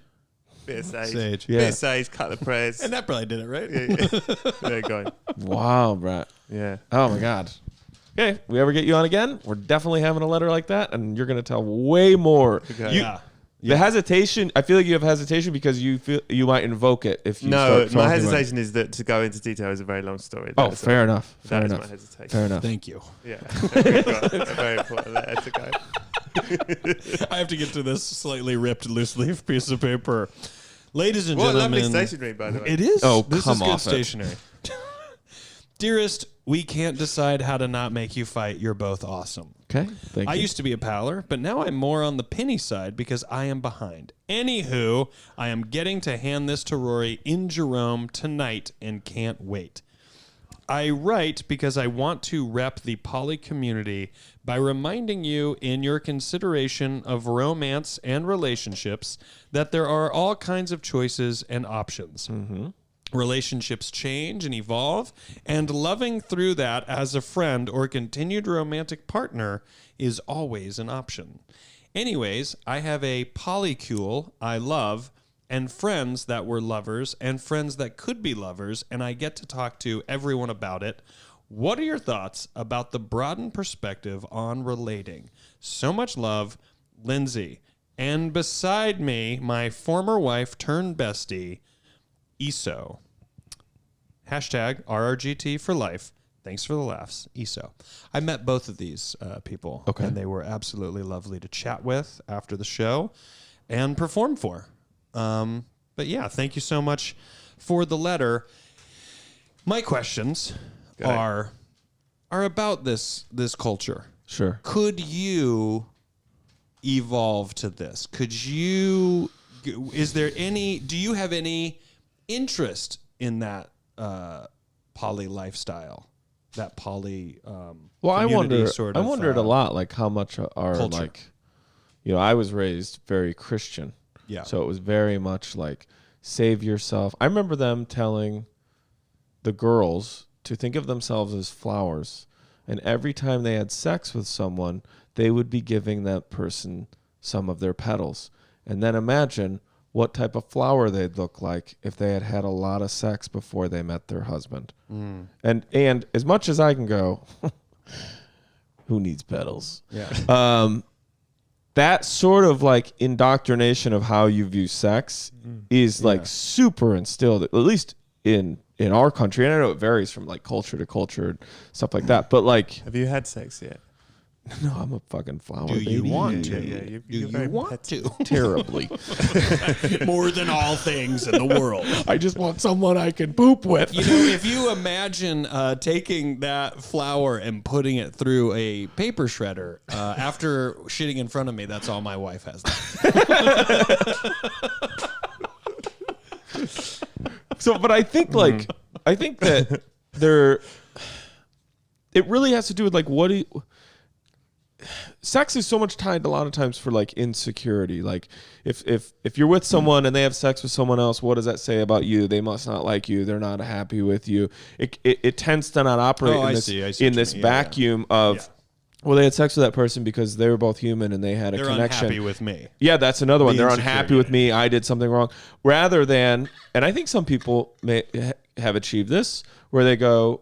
Bit of sage. Yeah. Bit of sage. Cut the prayers. And that probably did it, right? Yeah. There you go. Wow, Brett. Yeah. Oh my God. Okay, we ever get you on again? We're definitely having a letter like that, and you're gonna tell way more. Okay. The hesitation, I feel like you have hesitation because you feel you might invoke it if you start my talking hesitation is that to go into detail is a very long story. Oh, fair enough. That is my hesitation. Fair enough. Thank you. Yeah. We've got a very important letter to go. I have to get to this slightly ripped loose leaf piece of paper. Ladies and gentlemen. Lovely stationery, by the way. It is. Oh, this come is good off it. stationery. Dearest, we can't decide how to not make you fight. You're both awesome. Okay, thank I you. used to be a paler, but now I'm more on the penny side because I am behind. Anywho, I am getting to hand this to Rory in Jerome tonight and can't wait. I write because I want to rep the poly community by reminding you in your consideration of romance and relationships that there are all kinds of choices and options. Mm-hmm. Relationships change and evolve, and loving through that as a friend or continued romantic partner is always an option. Anyways, I have a polycule I love, and friends that were lovers, and friends that could be lovers, and I get to talk to everyone about it. What are your thoughts about the broadened perspective on relating? So much love, Lindsay. And beside me, my former wife turned bestie, ESO. Hashtag RRGT for life. Thanks for the laughs, ESO. I met both of these people, and they were absolutely lovely to chat with after the show and perform for. But yeah, thank you so much for the letter. My questions are about this culture. Sure. Could you evolve to this? Do you have any interest in that poly lifestyle, that poly Well, I community sort of, wondered a lot, like how much our culture. like, I was raised very Christian. Yeah. So it was very much like save yourself. I remember them telling the girls to think of themselves as flowers, and every time they had sex with someone, they would be giving that person some of their petals. And then imagine what type of flower they'd look like if they had had a lot of sex before they met their husband. And as much as I can go, who needs petals? Yeah. That sort of like indoctrination of how you view sex is like super instilled, at least in our country. And I know it varies from like culture to culture and stuff like that. But like, Have you had sex yet? no, I'm a fucking flower. Do you baby. want to? Yeah. Do you want to? Terribly. More than all things in the world. I just want someone I can poop with. You know, if you imagine taking that flour and putting it through a paper shredder after shitting in front of me, that's all my wife has left. So, but I think I think that it really has to do with like sex is so much tied a lot of times for like insecurity. Like if you're with someone and they have sex with someone else, what does that say about you? They must not like you. They're not happy with you. It tends to not operate in this vacuum of, well, they had sex with that person because they were both human and they had a connection. They're unhappy with me. Yeah, that's another one. The They're unhappy with me. I did something wrong. Rather than, and I think some people may have achieved this, where they go,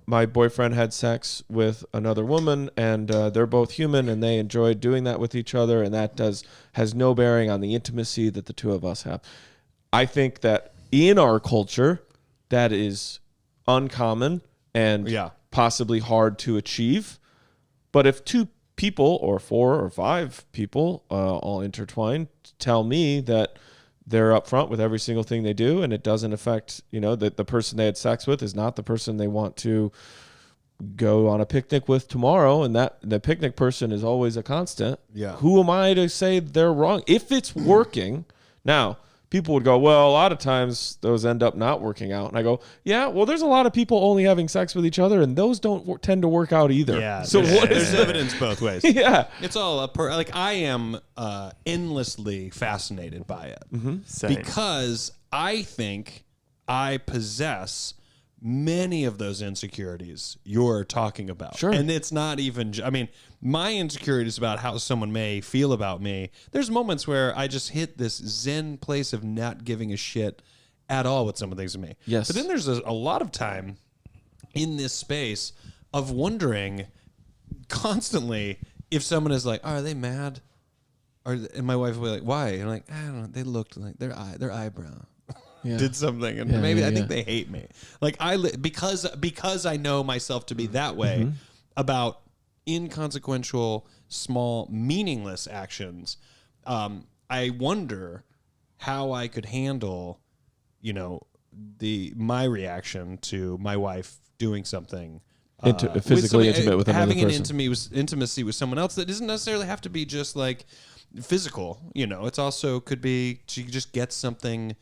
my boyfriend had sex with another woman and they're both human and they enjoyed doing that with each other, and that has no bearing on the intimacy that the two of us have. I think that in our culture, that is uncommon and possibly hard to achieve. But if two people or 4 or 5 people all intertwined tell me that they're upfront with every single thing they do and it doesn't affect, that the person they had sex with is not the person they want to go on a picnic with tomorrow, and that the picnic person is always a constant. Yeah. Who am I to say they're wrong? If it's working, now people would go, well, a lot of times those end up not working out. And I go, yeah, well, there's a lot of people only having sex with each other, and those don't tend to work out either. Yeah. So There's evidence both ways. Yeah. It's all like I am endlessly fascinated by it Same. because I think I possess many of those insecurities you're talking about. Sure. And it's not even, I mean, my insecurities about how someone may feel about me, there's moments where I just hit this zen place of not giving a shit at all what someone thinks of me. Yes. But then there's a lot of time in this space of wondering constantly if someone is like, are they mad? And my wife will be like, why? And I'm like, I don't know. They looked like their eyebrow. Yeah. Did something, and Yeah, maybe yeah, I think yeah. they hate me. Like because I know myself to be that way about inconsequential, small, meaningless actions. I wonder how I could handle, my reaction to my wife doing something Physically intimate with another having person. an intimacy with someone else that doesn't necessarily have to be just like physical. It's also could be she just gets something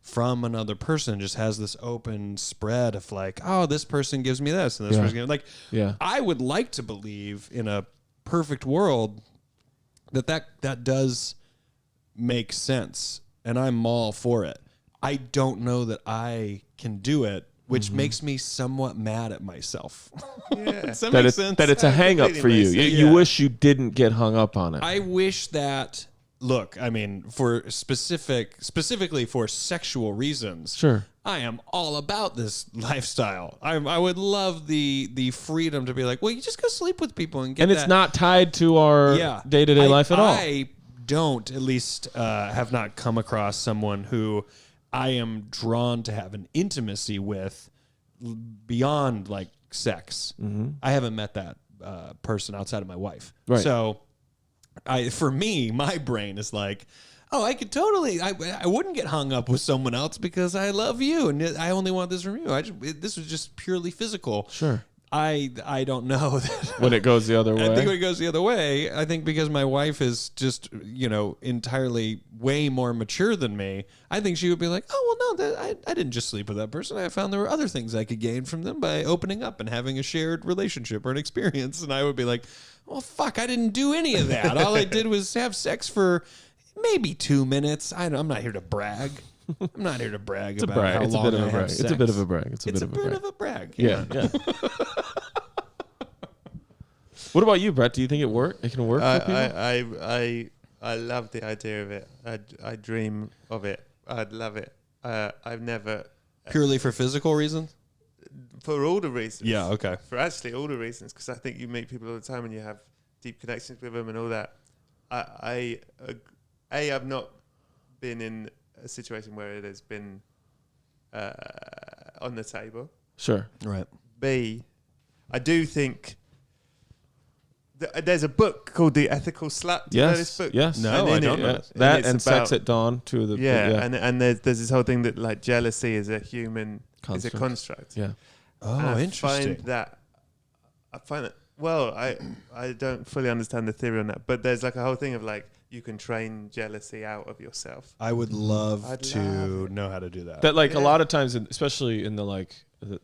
from another person, just has this open spread of like, oh, this person gives me this and this person gives me like. Yeah. I would like to believe in a perfect world that does make sense, and I'm all for it. I don't know that I can do it, which makes me somewhat mad at myself. Yeah. Does that That make it's, sense? that it's a hang up for you. completely makes You sense. wish you didn't get hung up on it. I wish that. Look, I mean, for specifically for sexual reasons, Sure. I am all about this lifestyle. I would love the freedom to be like, well, you just go sleep with people and get. And it's not tied to our day-to-day life at all. I don't, at least, have not come across someone who I am drawn to have an intimacy with beyond like sex. I haven't met that person outside of my wife. Right. So. For me, my brain is like, oh, I could totally, I wouldn't get hung up with someone else because I love you and I only want this from you. This was just purely physical. Sure. I don't know that. When it goes the other way. I think when it goes the other way, I think because my wife is just, entirely way more mature than me, I think she would be like, oh, well, no, I didn't just sleep with that person. I found there were other things I could gain from them by opening up and having a shared relationship or an experience. And I would be like, well, fuck, I didn't do any of that. All I did was have sex for maybe 2 minutes. I'm not here to brag. I'm not here to brag It's a about brag. how It's a long bit of I a have brag. sex. It's a bit of a brag. It's a bit of a brag. Yeah. Yeah. What about you, Brett? Do you think it can work for people? I love the idea of it. I dream of it. I'd love it. I've never Purely for physical reasons? for all the reasons. Yeah, okay. For actually all the reasons, because I think you meet people all the time and you have deep connections with them and all that. I've not been in a situation where it has been on the table. Sure. Right. B, I do think there's a book called The Ethical Slut. Do you know this book? Yes. No, And I in don't it- know this. That it's and about- Sex at Dawn, two of the and there's this whole thing that like jealousy is a human is a Construct. construct. Yeah. Oh, And interesting. I find that well, I don't fully understand the theory on that, but there's like a whole thing of like you can train jealousy out of yourself. I would love I'd to love it. know how to do that. That like a Yeah. lot of times, especially in the like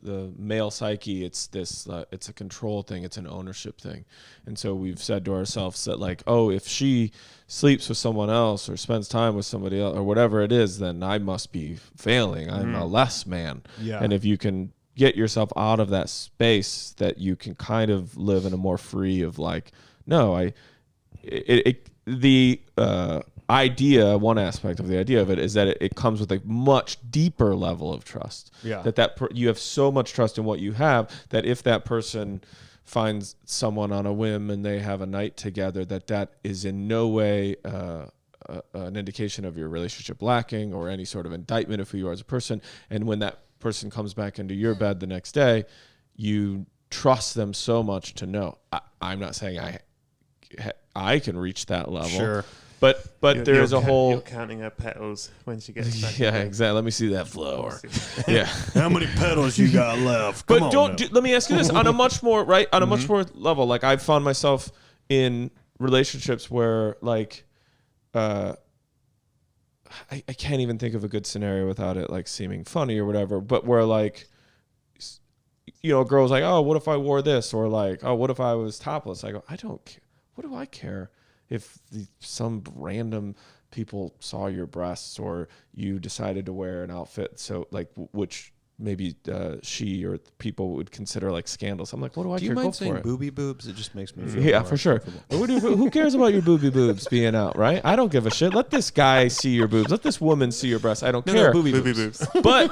the male psyche, it's this it's a control thing, it's an ownership thing, and so we've said to ourselves that like, oh, if she sleeps with someone else or spends time with somebody else or whatever it is, then I must be failing. I'm a less man. Yeah. And if you can get yourself out of that space, that you can kind of live in a more free of like, no, the idea, one aspect of the idea of it is that it comes with a much deeper level of trust. Yeah. You have so much trust in what you have that if that person finds someone on a whim and they have a night together, that is in no way an indication of your relationship lacking or any sort of indictment of who you are as a person. And when that person comes back into your bed the next day, you trust them so much to know. I'm not saying I can reach that level. Sure. But there's a whole. You're counting her petals when she gets back. Yeah, in bed. exactly. Let me see that flower. Yeah. How many petals you got left? But let me ask you this on a much more much more level. Like I've found myself in relationships where like, I can't even think of a good scenario without it like seeming funny or whatever, but where like, you know, a girl's like, oh, what if I wore this? Or like, oh, what if I was topless? I go, I don't care. What do I care if some random people saw your breasts or you decided to wear an outfit? So like, which maybe she or people would consider like scandalous. I'm like, what do I care? Do you mind Go saying for it. booby boobs? It just makes me feel Yeah, more for sure. Who cares about your booby boobs being out, right? I don't give a shit. Let this guy see your boobs. Let this woman see your breasts. I don't care. No, booby boobs. But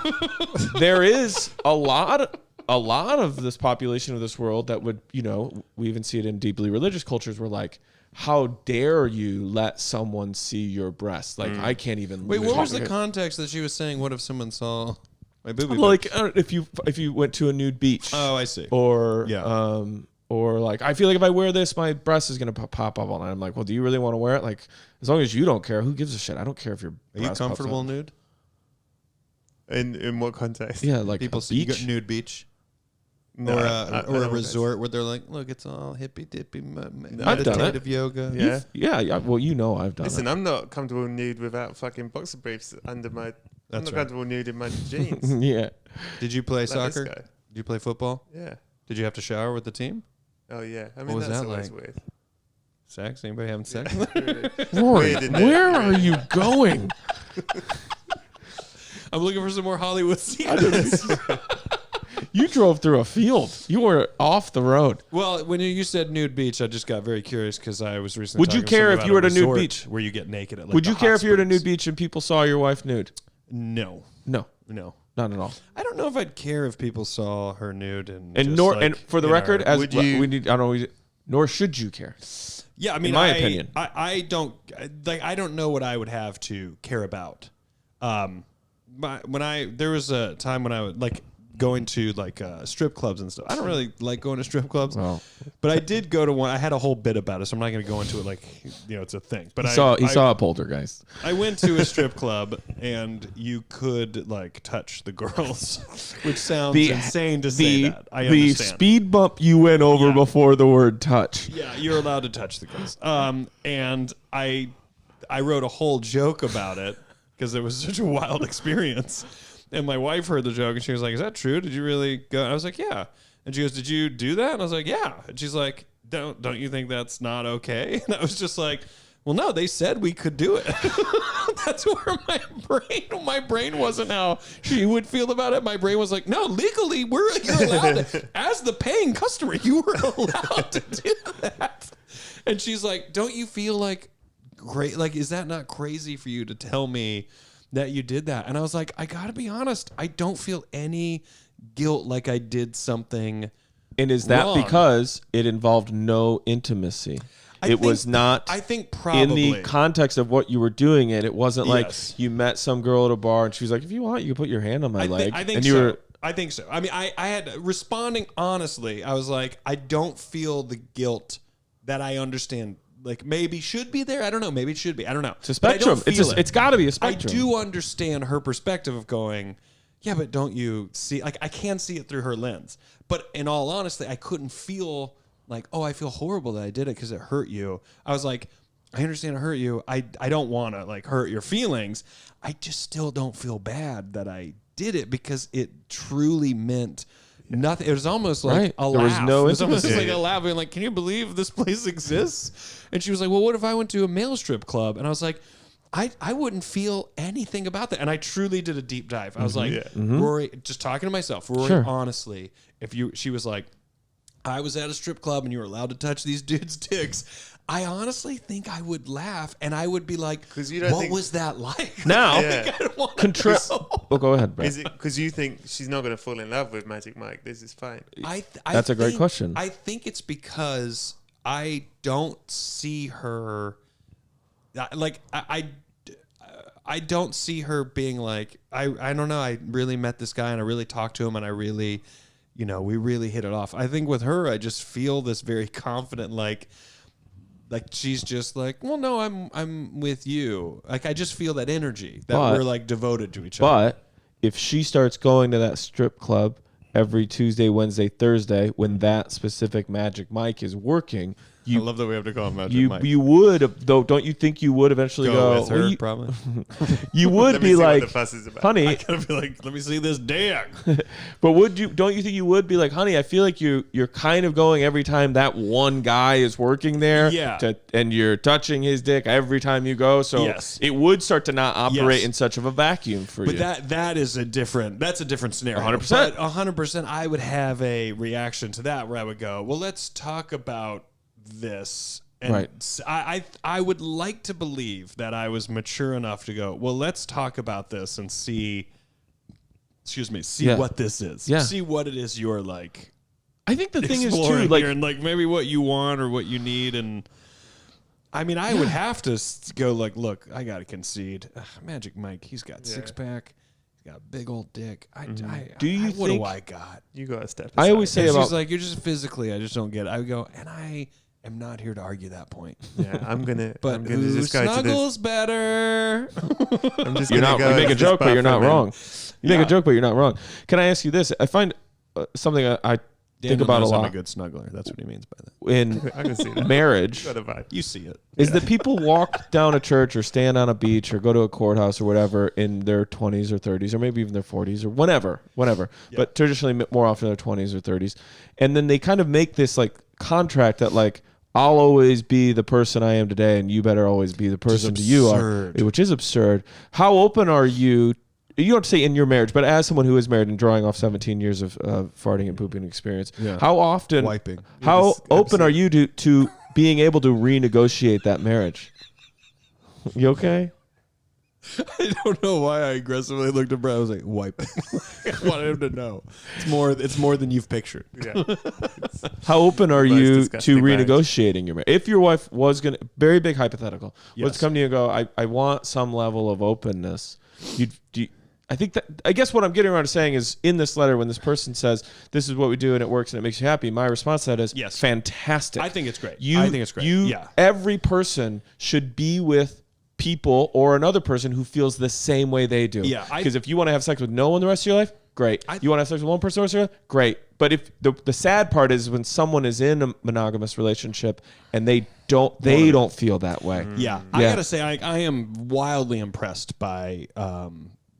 there is a lot of this population of this world that would, you know, we even see it in deeply religious cultures where like, how dare you let someone see your breasts? Like, I can't even. Wait, what was the talk- context that she was saying? What if someone saw my booby? Like, if you went to a nude beach. Oh, I see. Or Yeah. or like, I feel like if I wear this, my breast is gonna pop up all night. I'm like, well, do you really want to wear it? Like, as long as you don't care, who gives a shit? I don't care if your. Are you comfortable nude? In what context? Yeah, like People a see you beach. got nude beach. No, Or I a don't resort where they're like, look, it's all hippy dippy I've done it. meditative yoga. Yeah. Yeah. Well, you know, I've done Listen, it. I'm not comfortable nude without fucking boxer briefs under my. I'm That's not right. comfortable nude in my jeans. Yeah. Did you play Like this soccer? guy. Did you play football? Yeah. Did you have to shower with the team? Oh yeah. I mean, was that's that always like? weird. Sex? Anybody having sex? Really Rory, weird, isn't it? where are you going? I'm looking for some more Hollywood secrets. You drove through a field. You were off the road. Well, when you said nude beach, I just got very curious because I was recently. Would you talking to care somebody if you were about at a nude resort beach? where you get naked at? Like, Would you the care hot if you were at a springs? nude beach and people saw your wife nude? No, No, no. not at all. I don't know if I'd care if people saw her nude And just nor like, and for the in record, our- as Would you- we need, I don't know, nor should you care. yeah, I mean, my opinion. I don't like. I don't know what I would have to care about. There was a time when I would like going to like strip clubs and stuff. I don't really like going to strip clubs, Well. but I did go to one. I had a whole bit about it, so I'm not going to go into it like it's a thing. But He I saw a poltergeist. I went to a strip club and you could like touch the girls, which sounds insane to say that. I the understand. speed bump you went over Yeah. before the word touch. Yeah, you're allowed to touch the girls. And I wrote a whole joke about it because it was such a wild experience. And my wife heard the joke and she was like, "Is that true? Did you really go?" And I was like, "Yeah." And she goes, "Did you do that?" And I was like, "Yeah." And she's like, "Don't you think that's not okay?" And I was just like, "Well, no, they said we could do it." That's where my brain wasn't how she would feel about it. My brain was like, "No, legally, you're allowed to, as the paying customer, you were allowed to do that." And she's like, "Don't you feel like great? Like, is that not crazy for you to tell me that you did that?" And I was like, I gotta be honest, I don't feel any guilt like I did something. And is that wrong. because it involved no intimacy? It was not. I think probably in the context of what you were doing it wasn't like Yes. you met some girl at a bar and she was like, if you want, you can put your hand on my leg. I think and so. you were I think so. I mean, I had responding honestly. I was like, I don't feel the guilt that I understand. Like maybe should be there. I don't know. Maybe it should be. I don't know. it's a But I don't spectrum. feel it. It's got to be a I spectrum. do understand her perspective of going, yeah, but don't you see? Like I can see it through her lens. But in all honesty, I couldn't feel like, oh, I feel horrible that I did it because it hurt you. I was like, I understand it hurt you. I don't want to like hurt your feelings. I just still don't feel bad that I did it because it truly meant nothing. It was almost like Right. a There was laugh. no It was almost intimacy. like a laugh. Being like, can you believe this place exists? And she was like, well, what if I went to a male strip club? And I was like, I wouldn't feel anything about that. And I truly did a deep dive. I was like, Rory, just talking to myself, Rory, Sure. honestly, she was like, I was at a strip club and you were allowed to touch these dudes' dicks. I honestly think I would laugh and I would be like, 'Cause you don't what think- was that like? Now, Yeah. I don't want to know. well, go ahead, Brett. Is it because you think she's not going to fall in love with Magic Mike? This is fine. That's a great think- question. I think it's because I don't see her like I don't see her being like I don't know. I really met this guy and I really talked to him and I really, we really hit it off. I think with her, I just feel this very confident like she's just like, well, no, I'm with you. Like I just feel that energy that But- we're like devoted to each other. But if she starts going to that strip club every Tuesday, Wednesday, Thursday, when that specific Magic Mike is working, I love that we have to call him Magic you Mike. you would though. Don't you think you would eventually go? with her, well, probably. you would Let me be see what like, the fuss is about. honey. I gotta be like, let me see this dick. But don't you think you would be like, honey? I feel like you're kind of going every time that one guy is working there. Yeah. And you're touching his dick every time you go. So Yes. it would start to not operate Yes. in such of a vacuum for you. But that's a different scenario. 100%. But 100%, I would have a reaction to that where I would go, well, let's talk about this. And Right. I would like to believe that I was mature enough to go, well, let's talk about this and see Yeah. what this is. Yeah. See what it is you're like I think the thing is exploring too, like, here and like maybe what you want or what you need. And I mean, I would have to go like, look, I got to concede. Magic Mike, he's got six pack. He's got a big old dick. What do I got? You got to step aside. I always say And about she's like, you're just physically, I just don't get it. I would go, and I am not here to argue that point. Yeah, I'm gonna Who just go to this. snuggles better? I'm just you're gonna not. go You make to a this joke, but you're not bathroom wrong. You make a joke, but you're not wrong. Can I ask you this? I find something I think about a I'm lot a good snuggler. That's what he means by that. in I can see that. marriage. Got a vibe. You see it. Is that people walk down a church or stand on a beach or go to a courthouse or whatever in their 20s or 30s or maybe even their 40s or whatever. But traditionally more often their 20s or 30s. And then they kind of make this like contract that like, I'll always be the person I am today and you better always be the person that you are, which is absurd. How open are you? You don't say in your marriage, but as someone who is married and drawing off 17 years of farting and pooping experience, how often, Wiping. how open are you to being able to renegotiate that marriage? You okay? I don't know why I aggressively looked at Brett. I was like, wiping. I wanted him to know. It's more than you've pictured. Yeah. How open are Most you to disgusting marriage. renegotiating your marriage? If your wife was going to, very big hypothetical, Yes. let's come to you and go, I want some level of openness. I guess what I'm getting around to saying is in this letter, when this person says, this is what we do and it works and it makes you happy, my response to that is, Yes. fantastic. I think it's great. I think it's great. Yeah. Every person should be with people or another person who feels the same way they do. Yeah, Because if you want to have sex with no one the rest of your life, great. You want to have sex with one person the rest of your life, great. But if the sad part is when someone is in a monogamous relationship and they don't feel that way. Yeah. I gotta say, I am wildly impressed by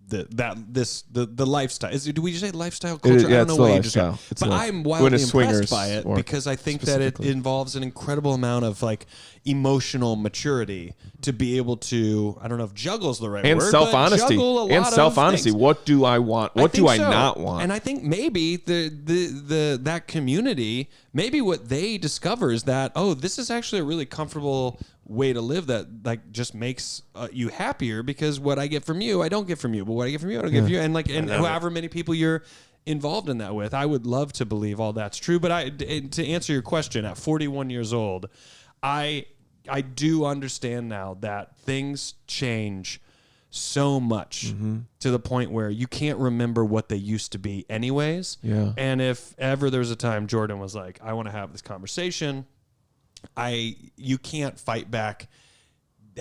the lifestyle. Do we just say lifestyle culture? Yeah, I don't it's know the why you lifestyle. just. It's But the- I'm when wildly a impressed swingers by it or because I think that it specifically. involves an incredible amount of like emotional maturity to be able to. I don't know if juggle's the right And word, self-honesty. but juggle a lot And of self-honesty. things. What do I want? What do I think so. not want? And I think maybe that community, maybe what they discover is that, oh, this is actually a really comfortable way to live that like just makes you happier because what I get from you, I don't get from you, but what I get from you, I don't get from you. And however many people you're involved in that with, I would love to believe all that's true. But to answer your question, at 41 years old, I do understand now that things change so much to the point where you can't remember what they used to be anyways. Yeah. And if ever there was a time Jordan was like, I want to have this conversation, you can't fight back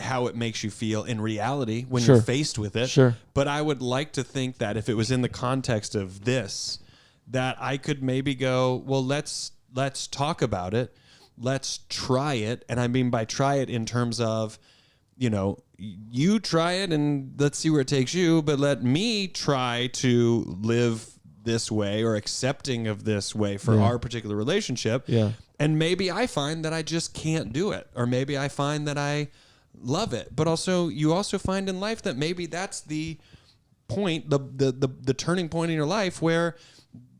how it makes you feel in reality when Sure. you're faced with it. Sure. But I would like to think that if it was in the context of this, that I could maybe go, well, let's talk about it. Let's try it. And I mean by try it in terms of, you try it and let's see where it takes you, but let me try to live this way or accepting of this way for our particular relationship. Yeah. And maybe I find that I just can't do it. Or maybe I find that I love it. But also you also find in life that maybe that's the point, the turning point in your life where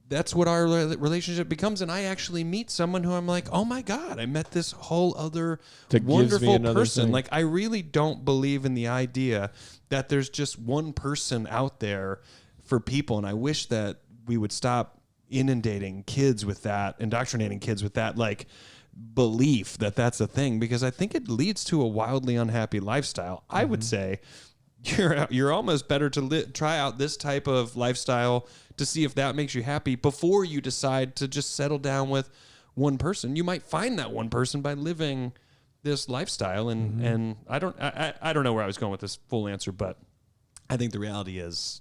that's what our relationship becomes. And I actually meet someone who I'm like, oh my God, I met this whole other That gives me wonderful another person. thing. Like I really don't believe in the idea that there's just one person out there for people. And I wish that we would stop inundating kids with that, indoctrinating kids with that, like belief that that's a thing, because I think it leads to a wildly unhappy lifestyle. I would say you're almost better to try out this type of lifestyle to see if that makes you happy before you decide to just settle down with one person. You might find that one person by living this lifestyle. And I don't know where I was going with this full answer, but I think the reality is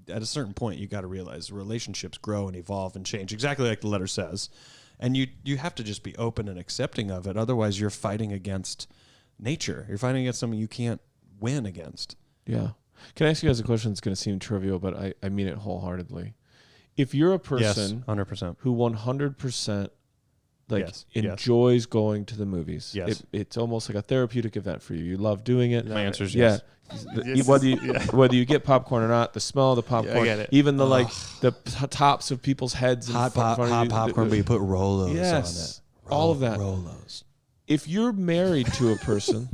at a certain point, you got to realize relationships grow and evolve and change exactly like the letter says. And you have to just be open and accepting of it. Otherwise, you're fighting against nature. You're fighting against something you can't win against. Yeah. Can I ask you guys a question that's going to seem trivial, but I mean it wholeheartedly? If you're a person 100%. who 100% Yes. enjoys going to the movies, Yes. it's almost like a therapeutic event for you. You love doing it. My answer is yeah. Yes. Whether you get popcorn or not, the smell of the popcorn, I get it. even the tops of people's heads, and Hot popcorn, but you put Rolos on it. All of that. Rolos. If you're married to a person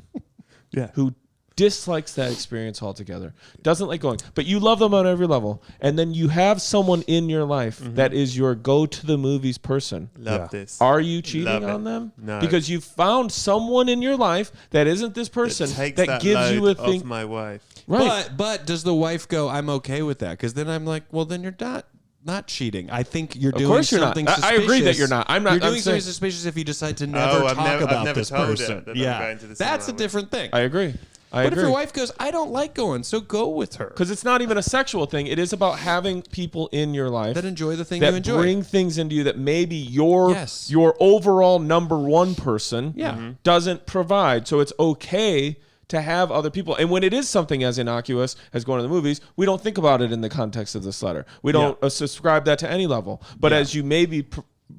who dislikes that experience altogether, doesn't like going, but you love them on every level, and then you have someone in your life that is your go to the movies person. Love this. Are you cheating Love on it. them? No. Because you found someone in your life that isn't this person Takes that gives you a load thing. off my wife. Right. But does the wife go, I'm okay with that? Because then I'm like, well, then you're not cheating. I think you're doing course you're not. something I suspicious. agree that you're not. I'm not. You're doing I'm something saying, suspicious if you decide to never I've talk about never this told her person. that I'm Yeah, going to the that's a cinema. different thing. I agree. But if your wife goes, I don't like going, so go with her. Because it's not even a sexual thing. It is about having people in your life That enjoy the thing that you enjoy. bring things into you that maybe your Yes. overall number one person Yeah. doesn't provide. So it's okay to have other people. And when it is something as innocuous as going to the movies, we don't think about it in the context of this letter. We don't subscribe that to any level. But as you maybe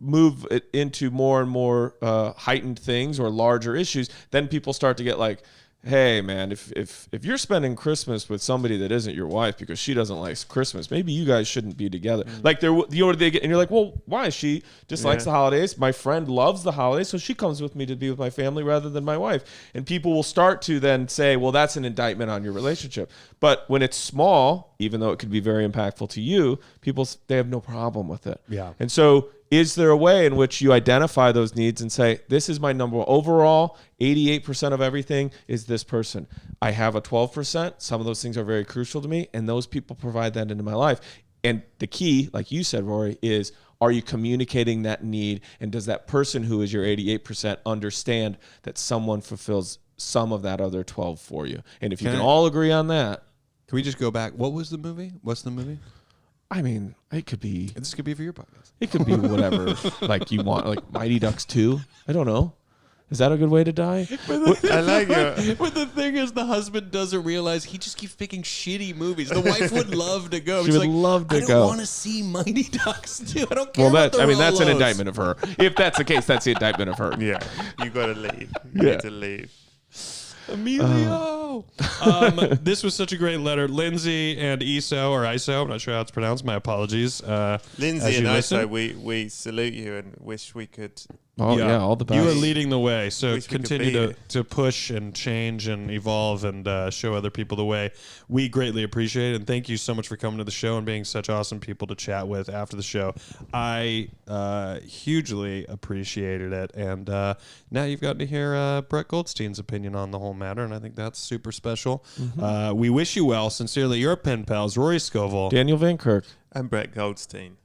move it into more and more heightened things or larger issues, then people start to get like, hey man, if you're spending Christmas with somebody that isn't your wife because she doesn't like Christmas, maybe you guys shouldn't be together. Like they get, and you're like, well, why? She just likes the holidays. My friend loves the holidays, so she comes with me to be with my family rather than my wife. And people will start to then say, well, that's an indictment on your relationship. But when it's small, even though it could be very impactful to you, they have no problem with it. Yeah. And so is there a way in which you identify those needs and say, this is my number one? Overall, 88% of everything is this person. I have a 12%. Some of those things are very crucial to me, and those people provide that into my life. And the key, like you said, Rory, is are you communicating that need? And does that person who is your 88% understand that someone fulfills some of that other 12 for you? And if you can all agree on that. Can we just go back? What was the movie? What's the movie? I mean, it could be. This could be for your podcast. It could be whatever like you want, like Mighty Ducks 2. I don't know. Is that a good way to die? I like it. But the thing is, the husband doesn't realize he just keeps picking shitty movies. The wife would love to go. She would love to I go. don't want to see Mighty Ducks 2. I don't care. Well, about the that's an Rolos. indictment of her. If that's the case, that's the indictment of her. Yeah, you got to leave. You need to leave. Emilio. This was such a great letter. Lindsay and Iso, I'm not sure how it's pronounced. My apologies. Lindsay and Iso, we salute you and wish we could. Oh, yeah, all the best. You are leading the way, so Wish we could continue be to push and change and evolve and show other people the way. We greatly appreciate it, and thank you so much for coming to the show and being such awesome people to chat with after the show. I hugely appreciated it, and now you've gotten to hear Brett Goldstein's opinion on the whole matter, and I think that's super special. We wish you well. Sincerely, your pen pals, Rory Scovel. Daniel Van Kirk. And Brett Goldstein.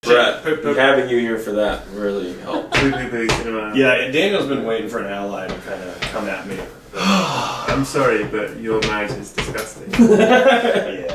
Brett, having you here for that really helped. Yeah, and Daniel's been waiting for an ally to kind of come at me. I'm sorry, but your marriage is disgusting. Yeah.